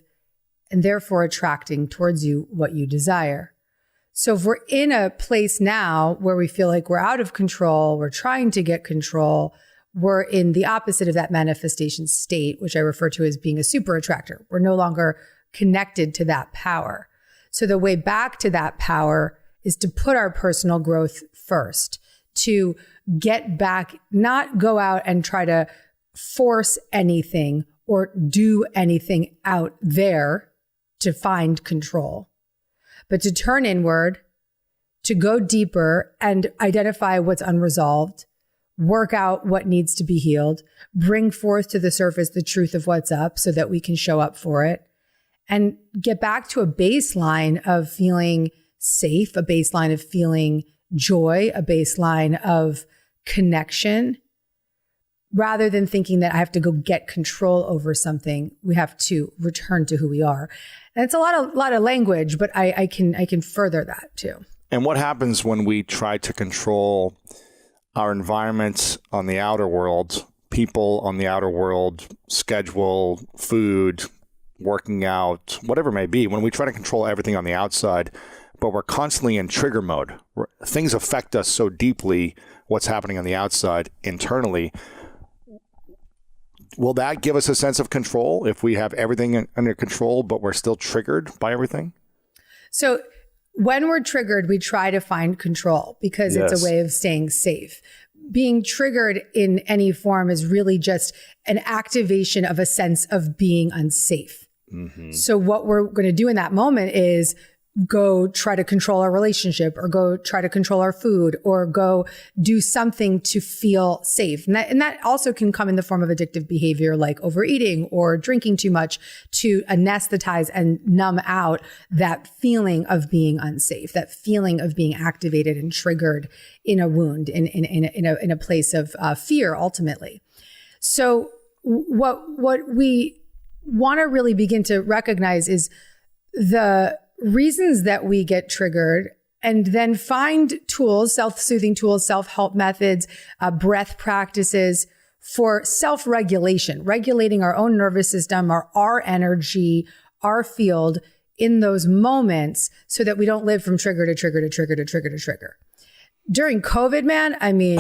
and therefore attracting towards you what you desire. So if we're in a place now where we feel like we're out of control, we're trying to get control, we're in the opposite of that manifestation state, which I refer to as being a super attractor. We're no longer connected to that power. So the way back to that power is to put our personal growth first, to get back, not go out and try to force anything or do anything out there to find control, but to turn inward, to go deeper and identify what's unresolved, work out what needs to be healed, bring forth to the surface the truth of what's up so that we can show up for it, and get back to a baseline of feeling safe, a baseline of feeling joy, a baseline of connection. Rather than thinking that I have to go get control over something, we have to return to who we are. And it's a lot of language, but I can further that too. And what happens when we try to control our environments on the outer world, people on the outer world, schedule, food, working out, whatever it may be, when we try to control everything on the outside, but we're constantly in trigger mode. Things affect us so deeply, what's happening on the outside internally. Will that give us a sense of control if we have everything under control, but we're still triggered by everything? So when we're triggered, we try to find control because it's a way of staying safe. Being triggered in any form is really just an activation of a sense of being unsafe. Mm-hmm. So what we're going to do in that moment is go try to control our relationship or go try to control our food or go do something to feel safe. And that also can come in the form of addictive behavior like overeating or drinking too much to anesthetize and numb out that feeling of being unsafe, that feeling of being activated and triggered in a wound, in a place of fear ultimately. So what we want to really begin to recognize is the reasons that we get triggered, and then find tools, self-soothing tools, self-help methods, breath practices for self-regulation, regulating our own nervous system, our energy, our field in those moments so that we don't live from trigger to trigger to trigger to trigger to trigger. During COVID, man, I mean,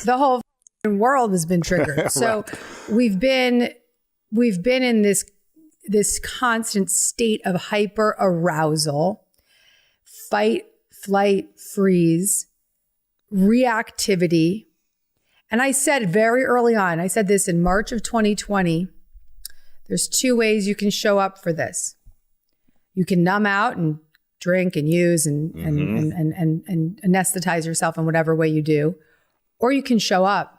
the whole world has been triggered. So we've been in this constant state of hyper arousal, fight, flight, freeze, reactivity. And I said very early on, I said this in March of 2020, there's two ways you can show up for this. You can numb out and drink and use and anesthetize yourself in whatever way you do, or you can show up.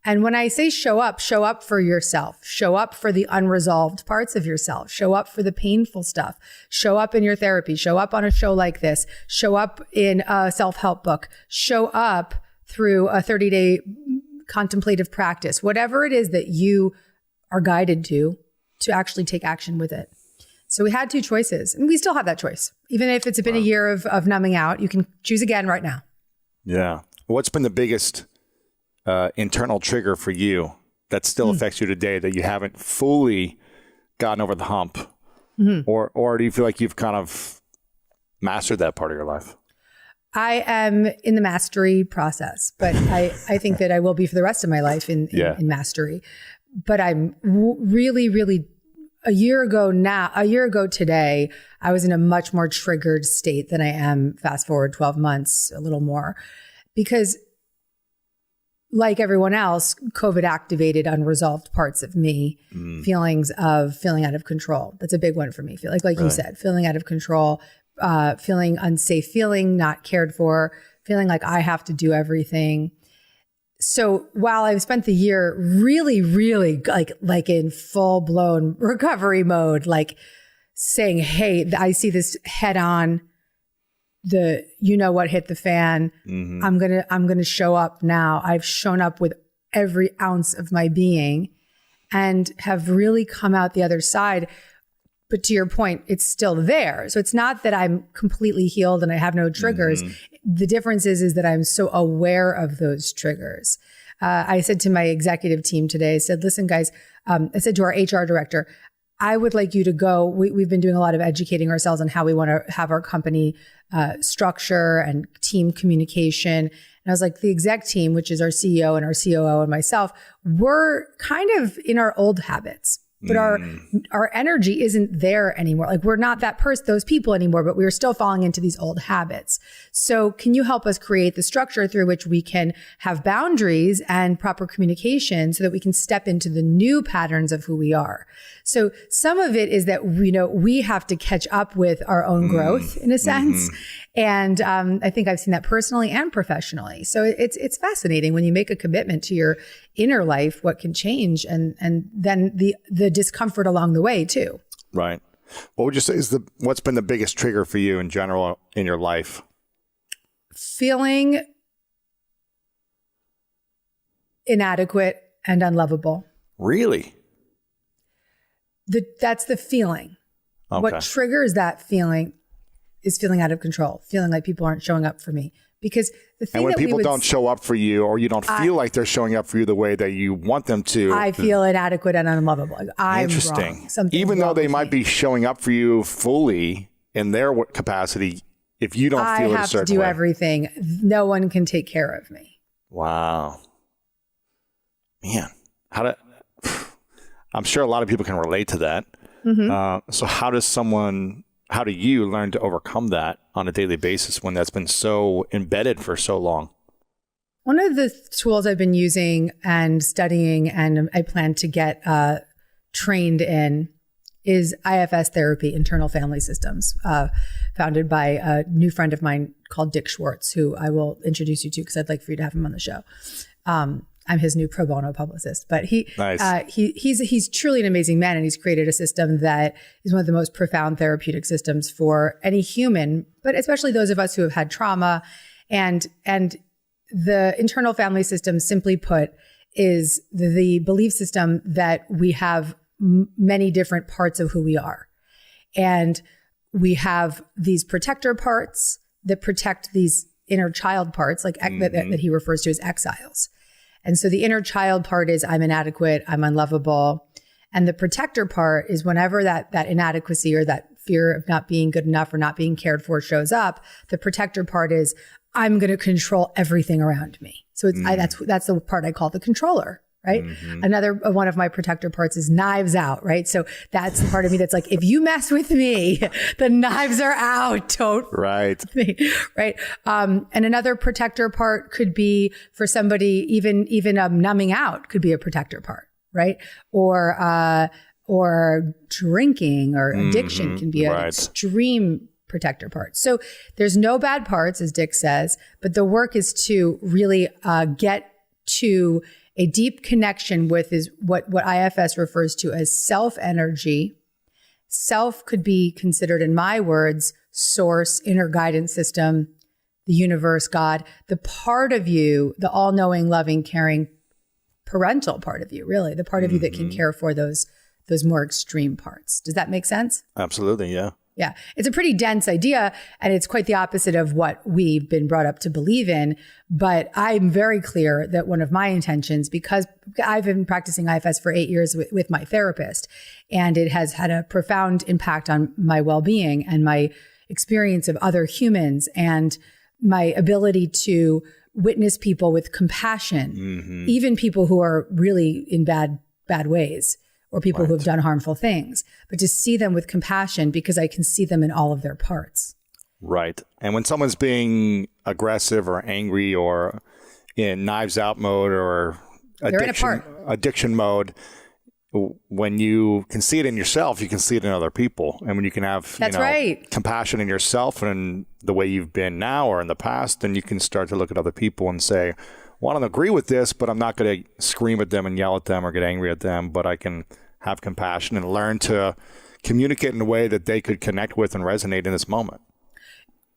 And when I say show up for yourself, show up for the unresolved parts of yourself, show up for the painful stuff, show up in your therapy, show up on a show like this, show up in a self-help book, show up through a 30-day contemplative practice, whatever it is that you are guided to actually take action with it. So we had two choices, and we still have that choice. Even if it's been a year of numbing out, you can choose again right now. Yeah. What's been the biggest internal trigger for you that still affects you today that you haven't fully gotten over the hump? Mm-hmm. Or do you feel like you've kind of mastered that part of your life? I am in the mastery process, but I think that I will be for the rest of my life in mastery. But I'm really, really, a year ago today, I was in a much more triggered state than I am fast forward 12 months, a little more, because like everyone else, COVID activated unresolved parts of me, feelings of feeling out of control. That's a big one for me. Like you said, feeling out of control, feeling unsafe, feeling not cared for, feeling like I have to do everything. So while I've spent the year really, really like in full blown recovery mode, like saying, hey, I see this head on, you know what hit the fan. Mm-hmm. I'm gonna show up now. I've shown up with every ounce of my being and have really come out the other side. But to your point, it's still there. So it's not that I'm completely healed and I have no triggers. Mm-hmm. The difference is that I'm so aware of those triggers. I said to my executive team today, I said, listen, guys, I said to our HR director, I would like you to go. We've been doing a lot of educating ourselves on how we want to have our company structure and team communication. And I was like, the exec team, which is our CEO and our COO and myself, we're kind of in our old habits. But our energy isn't there anymore. Like we're not those people anymore, but we're still falling into these old habits. So can you help us create the structure through which we can have boundaries and proper communication so that we can step into the new patterns of who we are? So some of it is that we have to catch up with our own growth in a sense. Mm-hmm. And I think I've seen that personally and professionally. So it's fascinating when you make a commitment to your inner life, what can change, and then the discomfort along the way too. Right. What would you say is what's been the biggest trigger for you in general in your life? Feeling inadequate and unlovable. Really? That's the feeling. Okay. What triggers that feeling is feeling out of control, feeling like people aren't showing up for me. Because the thing, and when people don't show up for you, or you don't feel like they're showing up for you the way that you want them to, I feel inadequate and unlovable. Like, I'm interesting. Wrong. Even though they might be showing up for you fully in their capacity, if you don't feel it a certain way, I have to do everything. No one can take care of me. Wow, man, I'm sure a lot of people can relate to that. Mm-hmm. So how do you learn to overcome that on a daily basis when that's been so embedded for so long? One of the tools I've been using and studying, and I plan to get trained in, is IFS therapy, internal family systems, founded by a new friend of mine called Dick Schwartz, who I will introduce you to because I'd like for you to have him on the show. I'm his new pro bono publicist, but he's truly an amazing man, and he's created a system that is one of the most profound therapeutic systems for any human, but especially those of us who have had trauma. And the internal family system, simply put, is the belief system that we have many different parts of who we are. And we have these protector parts that protect these inner child parts, like that he refers to as exiles. And so the inner child part is I'm inadequate, I'm unlovable. And the protector part is whenever that inadequacy or that fear of not being good enough or not being cared for shows up, the protector part is I'm going to control everything around me. So that's the part I call the controller, right? Mm-hmm. Another one of my protector parts is knives out, right? So that's the part of me that's like, if you mess with me, the knives are out. Don't right. Right. And another protector part could be for somebody, even numbing out could be a protector part, right? Or drinking or addiction can be an extreme protector part. So there's no bad parts, as Dick says, but the work is to really get to a deep connection with is what IFS refers to as self energy. Self could be considered, in my words, source, inner guidance system, the universe, God, the part of you, the all-knowing, loving, caring, parental part of you, really, the part of you that can care for those more extreme parts. Does that make sense? Absolutely, yeah. Yeah, it's a pretty dense idea, and it's quite the opposite of what we've been brought up to believe in. But I'm very clear that one of my intentions, because I've been practicing IFS for 8 years with my therapist, and it has had a profound impact on my well-being and my experience of other humans and my ability to witness people with compassion, even people who are really in bad ways, or people who have done harmful things, but to see them with compassion because I can see them in all of their parts. Right. And when someone's being aggressive or angry or in knives out mode or addiction mode, when you can see it in yourself, you can see it in other people. And when you can have That's right. compassion in yourself and the way you've been now or in the past, then you can start to look at other people and say, well, I don't agree with this, but I'm not going to scream at them and yell at them or get angry at them, but I can have compassion and learn to communicate in a way that they could connect with and resonate in this moment.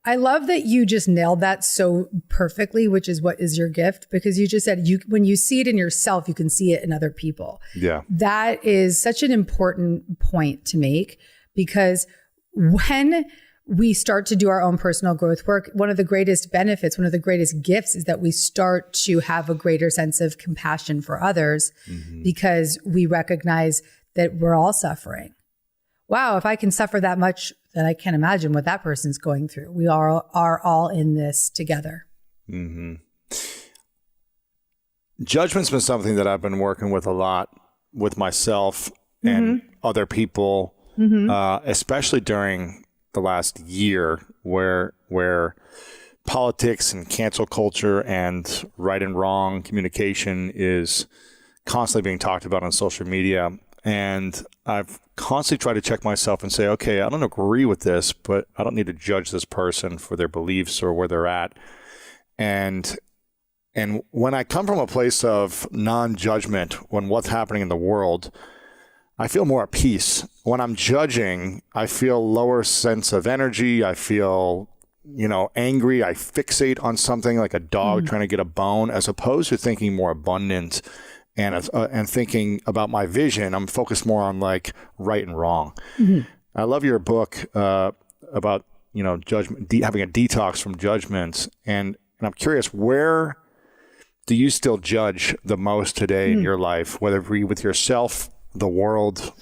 I love that you just nailed that so perfectly, which is what is your gift, because you just said when you see it in yourself, you can see it in other people. Yeah. That is such an important point to make, because when we start to do our own personal growth work, one of the greatest benefits, one of the greatest gifts is that we start to have a greater sense of compassion for others because we recognize that we're all suffering. Wow, if I can suffer that much, then I can't imagine what that person's going through. We are all in this together. Mm-hmm. Judgment's been something that I've been working with a lot with myself and other people, especially during the last year where politics and cancel culture and right and wrong communication is constantly being talked about on social media. And I've constantly tried to check myself and say, okay, I don't agree with this, but I don't need to judge this person for their beliefs or where they're at. And when I come from a place of non-judgment when what's happening in the world, I feel more at peace. When I'm judging, I feel lower sense of energy. I feel, angry. I fixate on something like a dog trying to get a bone, as opposed to thinking more abundant and thinking about my vision. I'm focused more on like right and wrong. I love your book about judgment, having a detox from judgment, and I'm curious, where do you still judge the most today in your life, whether it be with yourself, the world,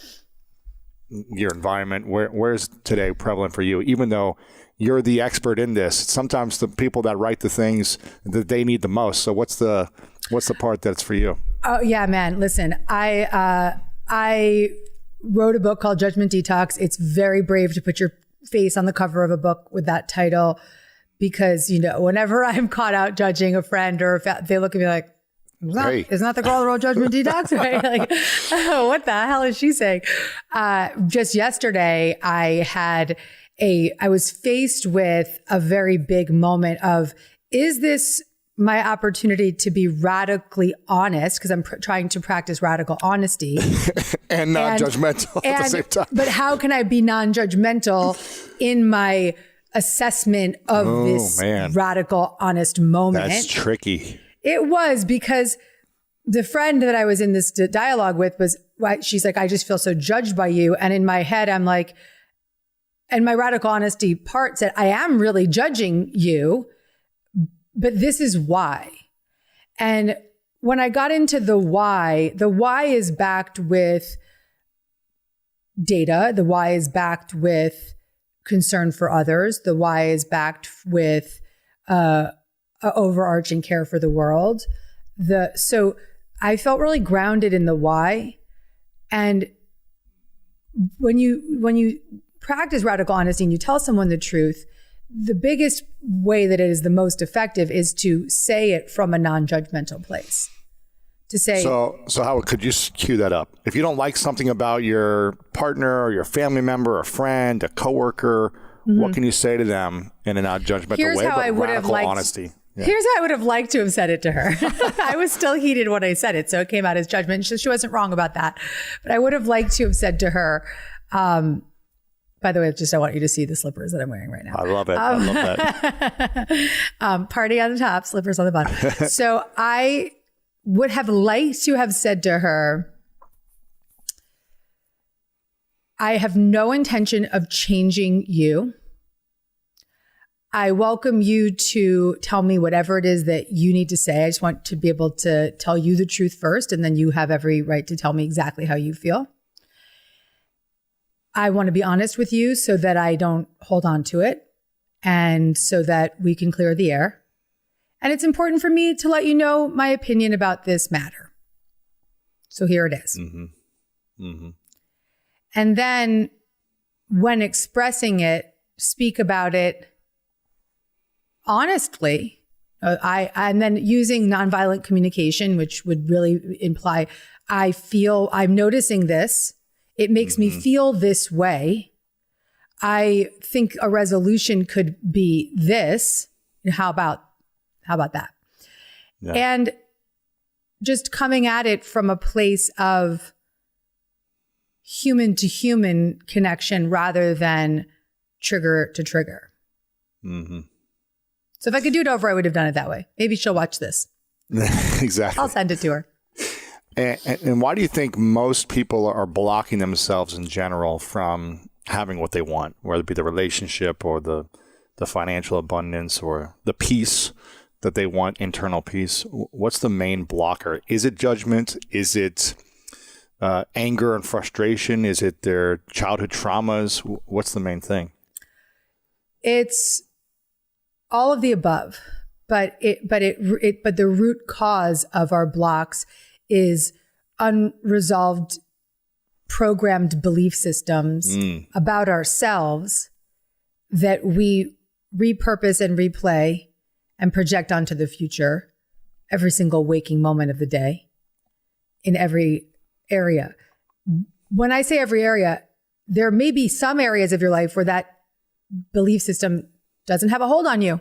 your environment? Where's today prevalent for you, even though you're the expert in this? Sometimes the people that write the things that they need the most. So what's the part that's for you? Oh yeah, man. Listen, I wrote a book called Judgment Detox. It's very brave to put your face on the cover of a book with that title, because, whenever I'm caught out judging a friend or they look at me like, isn't that the girl that wrote Judgment Detox? Right? Like, oh, what the hell is she saying? Just yesterday, I was faced with a very big moment of, is this my opportunity to be radically honest, because I'm trying to practice radical honesty and non-judgmental at the same time. But how can I be non-judgmental in my assessment of this radical honest moment? That's tricky. It was, because the friend that I was in this dialogue with she's like, I just feel so judged by you. And in my head, I'm like, and my radical honesty part said, I am really judging you, but this is why. And when I got into the why is backed with data. The why is backed with concern for others. The why is backed with overarching care for the world. So I felt really grounded in the why. And when you practice radical honesty and you tell someone the truth, the biggest way that it is the most effective is to say it from a non-judgmental place. To say, so how could you cue that up? If you don't like something about your partner or your family member, a friend, a coworker, what can you say to them in a non-judgmental way, but radical honesty? Yeah. Here's how I would have liked to have said it to her. I was still heated when I said it, so it came out as judgment. She wasn't wrong about that. But I would have liked to have said to her, by the way, I want you to see the slippers that I'm wearing right now. I love it. I love that. Party on the top, slippers on the bottom. So I would have liked to have said to her, I have no intention of changing you. I welcome you to tell me whatever it is that you need to say. I just want to be able to tell you the truth first, and then you have every right to tell me exactly how you feel. I want to be honest with you so that I don't hold on to it, and so that we can clear the air. And it's important for me to let you know my opinion about this matter. So here it is. And then when expressing it, speak about it honestly. And then using nonviolent communication, which would really imply I'm noticing this. It makes me feel this way. I think a resolution could be this. How about that? Yeah. And just coming at it from a place of human to human connection rather than trigger to trigger. Mm-hmm. So if I could do it over, I would have done it that way. Maybe she'll watch this. Exactly. I'll send it to her. And why do you think most people are blocking themselves in general from having what they want, whether it be the relationship or the financial abundance or the peace that they want, internal peace? What's the main blocker? Is it judgment? Is it anger and frustration? Is it their childhood traumas? What's the main thing? It's all of the above, but the root cause of our blocks is unresolved programmed belief systems about ourselves that we repurpose and replay and project onto the future every single waking moment of the day in every area. When I say every area, there may be some areas of your life where that belief system doesn't have a hold on you.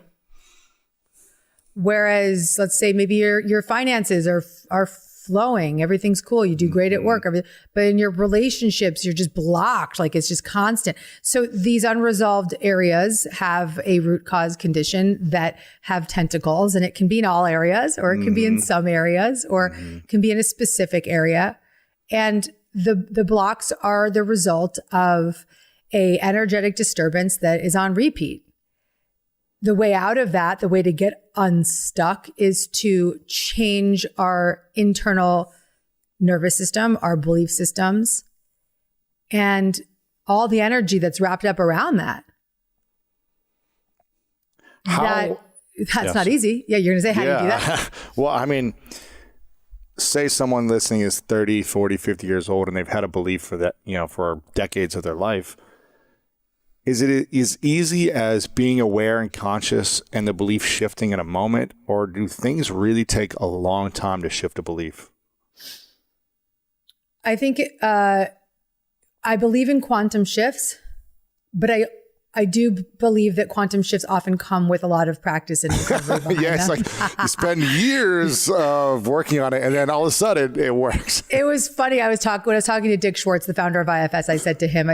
Whereas, let's say maybe your finances are flowing, everything's cool, you do great at work, but in your relationships, you're just blocked, like it's just constant. So these unresolved areas have a root cause condition that have tentacles, and it can be in all areas, or it can be in some areas, or it can be in a specific area. And the blocks are the result of a energetic disturbance that is on repeat. The way out of that, the way to get unstuck, is to change our internal nervous system, our belief systems, and all the energy that's wrapped up around that. That's not easy. Yeah, you're going to say, how do you do that? Well, I mean, say someone listening is 30, 40, 50 years old and they've had a belief for that, for decades of their life. Is it as easy as being aware and conscious and the belief shifting in a moment, or do things really take a long time to shift a belief? I think I believe in quantum shifts, but I do believe that quantum shifts often come with a lot of practice and recovery behind Yeah, it's them. like you spend years of working on it, and then all of a sudden it works. It was funny. When I was talking to Dick Schwartz, the founder of IFS, I said to him,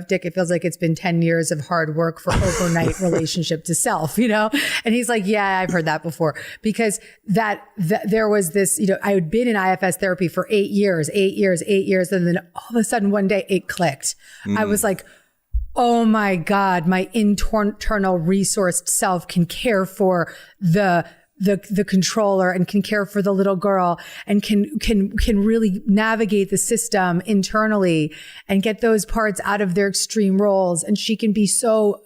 Dick, it feels like it's been 10 years of hard work for overnight relationship to self, And he's like, yeah, I've heard that before, because that there was this, I had been in IFS therapy for 8 years. And then all of a sudden one day it clicked. I was like, oh my God, my internal resourced self can care for the controller and can care for the little girl and can really navigate the system internally and get those parts out of their extreme roles. And she can be so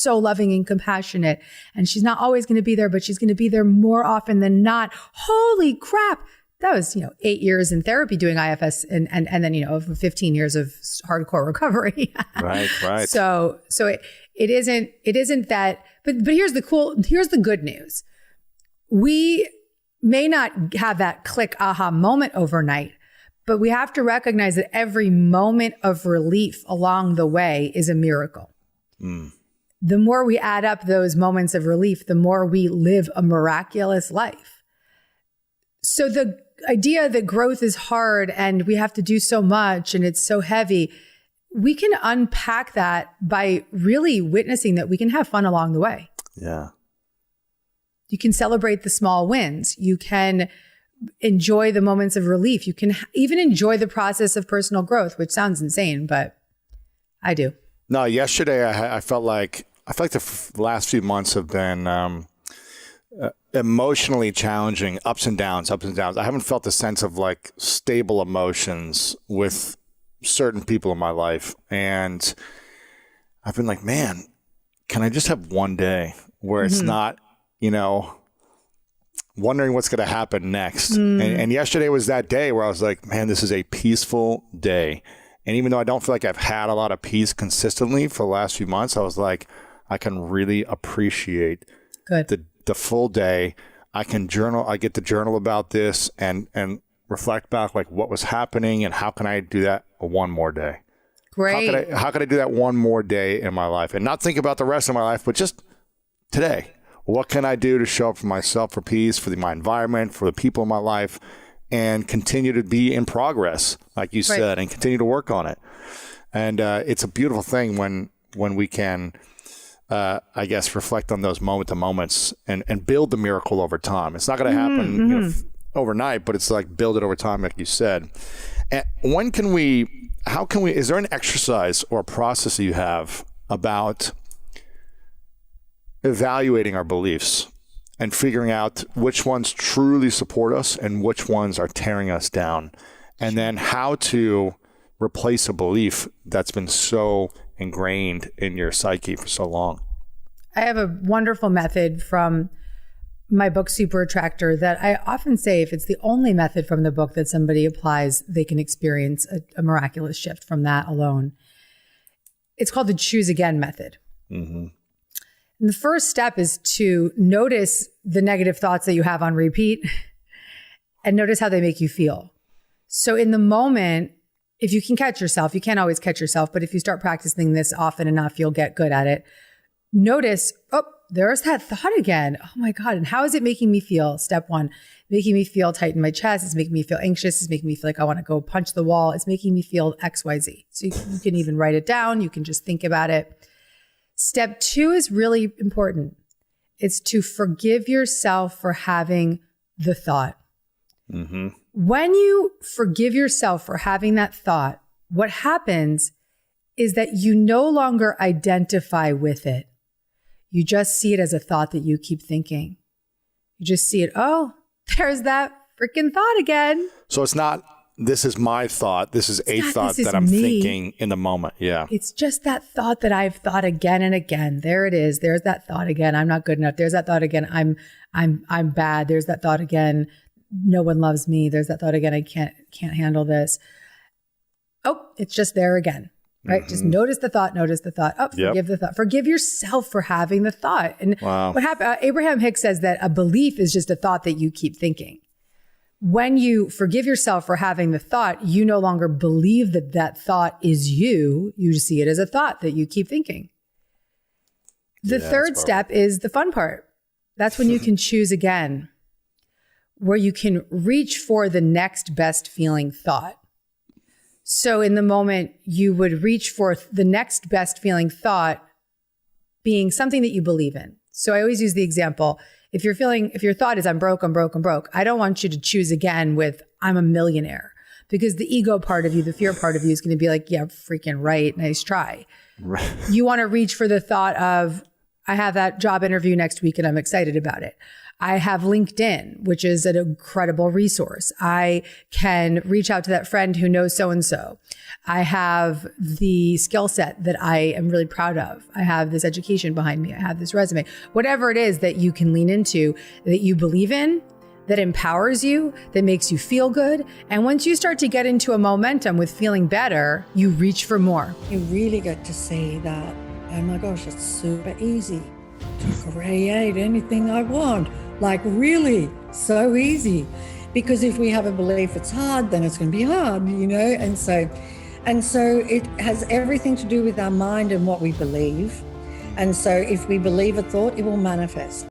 loving and compassionate. And she's not always going to be there, but she's going to be there more often than not. Holy crap. That was, 8 years in therapy doing IFS and then, 15 years of hardcore recovery. Right. So it isn't that, but here's the good news. We may not have that click aha moment overnight, but we have to recognize that every moment of relief along the way is a miracle. The more we add up those moments of relief, the more we live a miraculous life. So the idea that growth is hard and we have to do so much and it's so heavy, we can unpack that by really witnessing that we can have fun along the way. Yeah. You can celebrate the small wins. You can enjoy the moments of relief. You can even enjoy the process of personal growth, which sounds insane, but I do. No, yesterday I felt like the last few months have been emotionally challenging, ups and downs. I haven't felt the sense of like stable emotions with certain people in my life. And I've been like, man, can I just have one day where it's not, wondering what's going to happen next. And yesterday was that day where I was like, man, this is a peaceful day. And even though I don't feel like I've had a lot of peace consistently for the last few months, I was like, I can really appreciate the full day. I can journal. I get to journal about this and reflect back like what was happening and how can I do that one more day? Great. How could I do that one more day in my life and not think about the rest of my life, but just today? What can I do to show up for myself, for peace, for my environment, for the people in my life, and continue to be in progress, like you said, and continue to work on it. And it's a beautiful thing when we can, I guess, reflect on those moments and build the miracle over time. It's not going to happen overnight, but it's like build it over time, like you said. And is there an exercise or a process you have about evaluating our beliefs and figuring out which ones truly support us and which ones are tearing us down, and then how to replace a belief that's been so ingrained in your psyche for so long? I have a wonderful method from my book, Super Attractor, that I often say if it's the only method from the book that somebody applies, they can experience a miraculous shift from that alone. It's called the Choose Again method. Mm-hmm. And the first step is to notice the negative thoughts that you have on repeat and notice how they make you feel. So in the moment, if you can catch yourself, you can't always catch yourself, but if you start practicing this often enough, you'll get good at it. Notice, oh, there's that thought again. Oh my God. And how is it making me feel? Step one, making me feel tight in my chest. It's making me feel anxious. It's making me feel like I want to go punch the wall. It's making me feel XYZ. So you can even write it down. You can just think about it. Step two is really important. It's to forgive yourself for having the thought. Mm-hmm. When you forgive yourself for having that thought, what happens is that you no longer identify with it. You just see it as a thought that you keep thinking. You just see it, oh, there's that freaking thought again. So it's not, this is my thought. This is a thought that I'm thinking in the moment. Yeah. It's just that thought that I've thought again and again. There it is. There's that thought again. I'm not good enough. There's that thought again. I'm bad. There's that thought again. No one loves me. There's that thought again. I can't handle this. Oh, it's just there again. Right? Mm-hmm. Just notice the thought. Oh, forgive the thought. Forgive yourself for having the thought. And what happened? Abraham Hicks says that a belief is just a thought that you keep thinking. When you forgive yourself for having the thought, you no longer believe that that thought is you. You see it as a thought that you keep thinking. The third step is the fun part. That's when you can choose again, where you can reach for the next best feeling thought. So in the moment, you would reach for the next best feeling thought being something that you believe in. So I always use the example, if your thought is I'm broke, I don't want you to choose again with I'm a millionaire, because the ego part of you, the fear part of you is going to be like, yeah, freaking right. Nice try. Right. You want to reach for the thought of I have that job interview next week and I'm excited about it. I have LinkedIn, which is an incredible resource. I can reach out to that friend who knows so-and-so. I have the skill set that I am really proud of. I have this education behind me. I have this resume. Whatever it is that you can lean into, that you believe in, that empowers you, that makes you feel good. And once you start to get into a momentum with feeling better, you reach for more. You really get to see that, oh my gosh, it's super easy to create anything I want. Like really so easy, because if we have a belief it's hard, then it's going to be hard, and so it has everything to do with our mind and what we believe. And so if we believe a thought, it will manifest.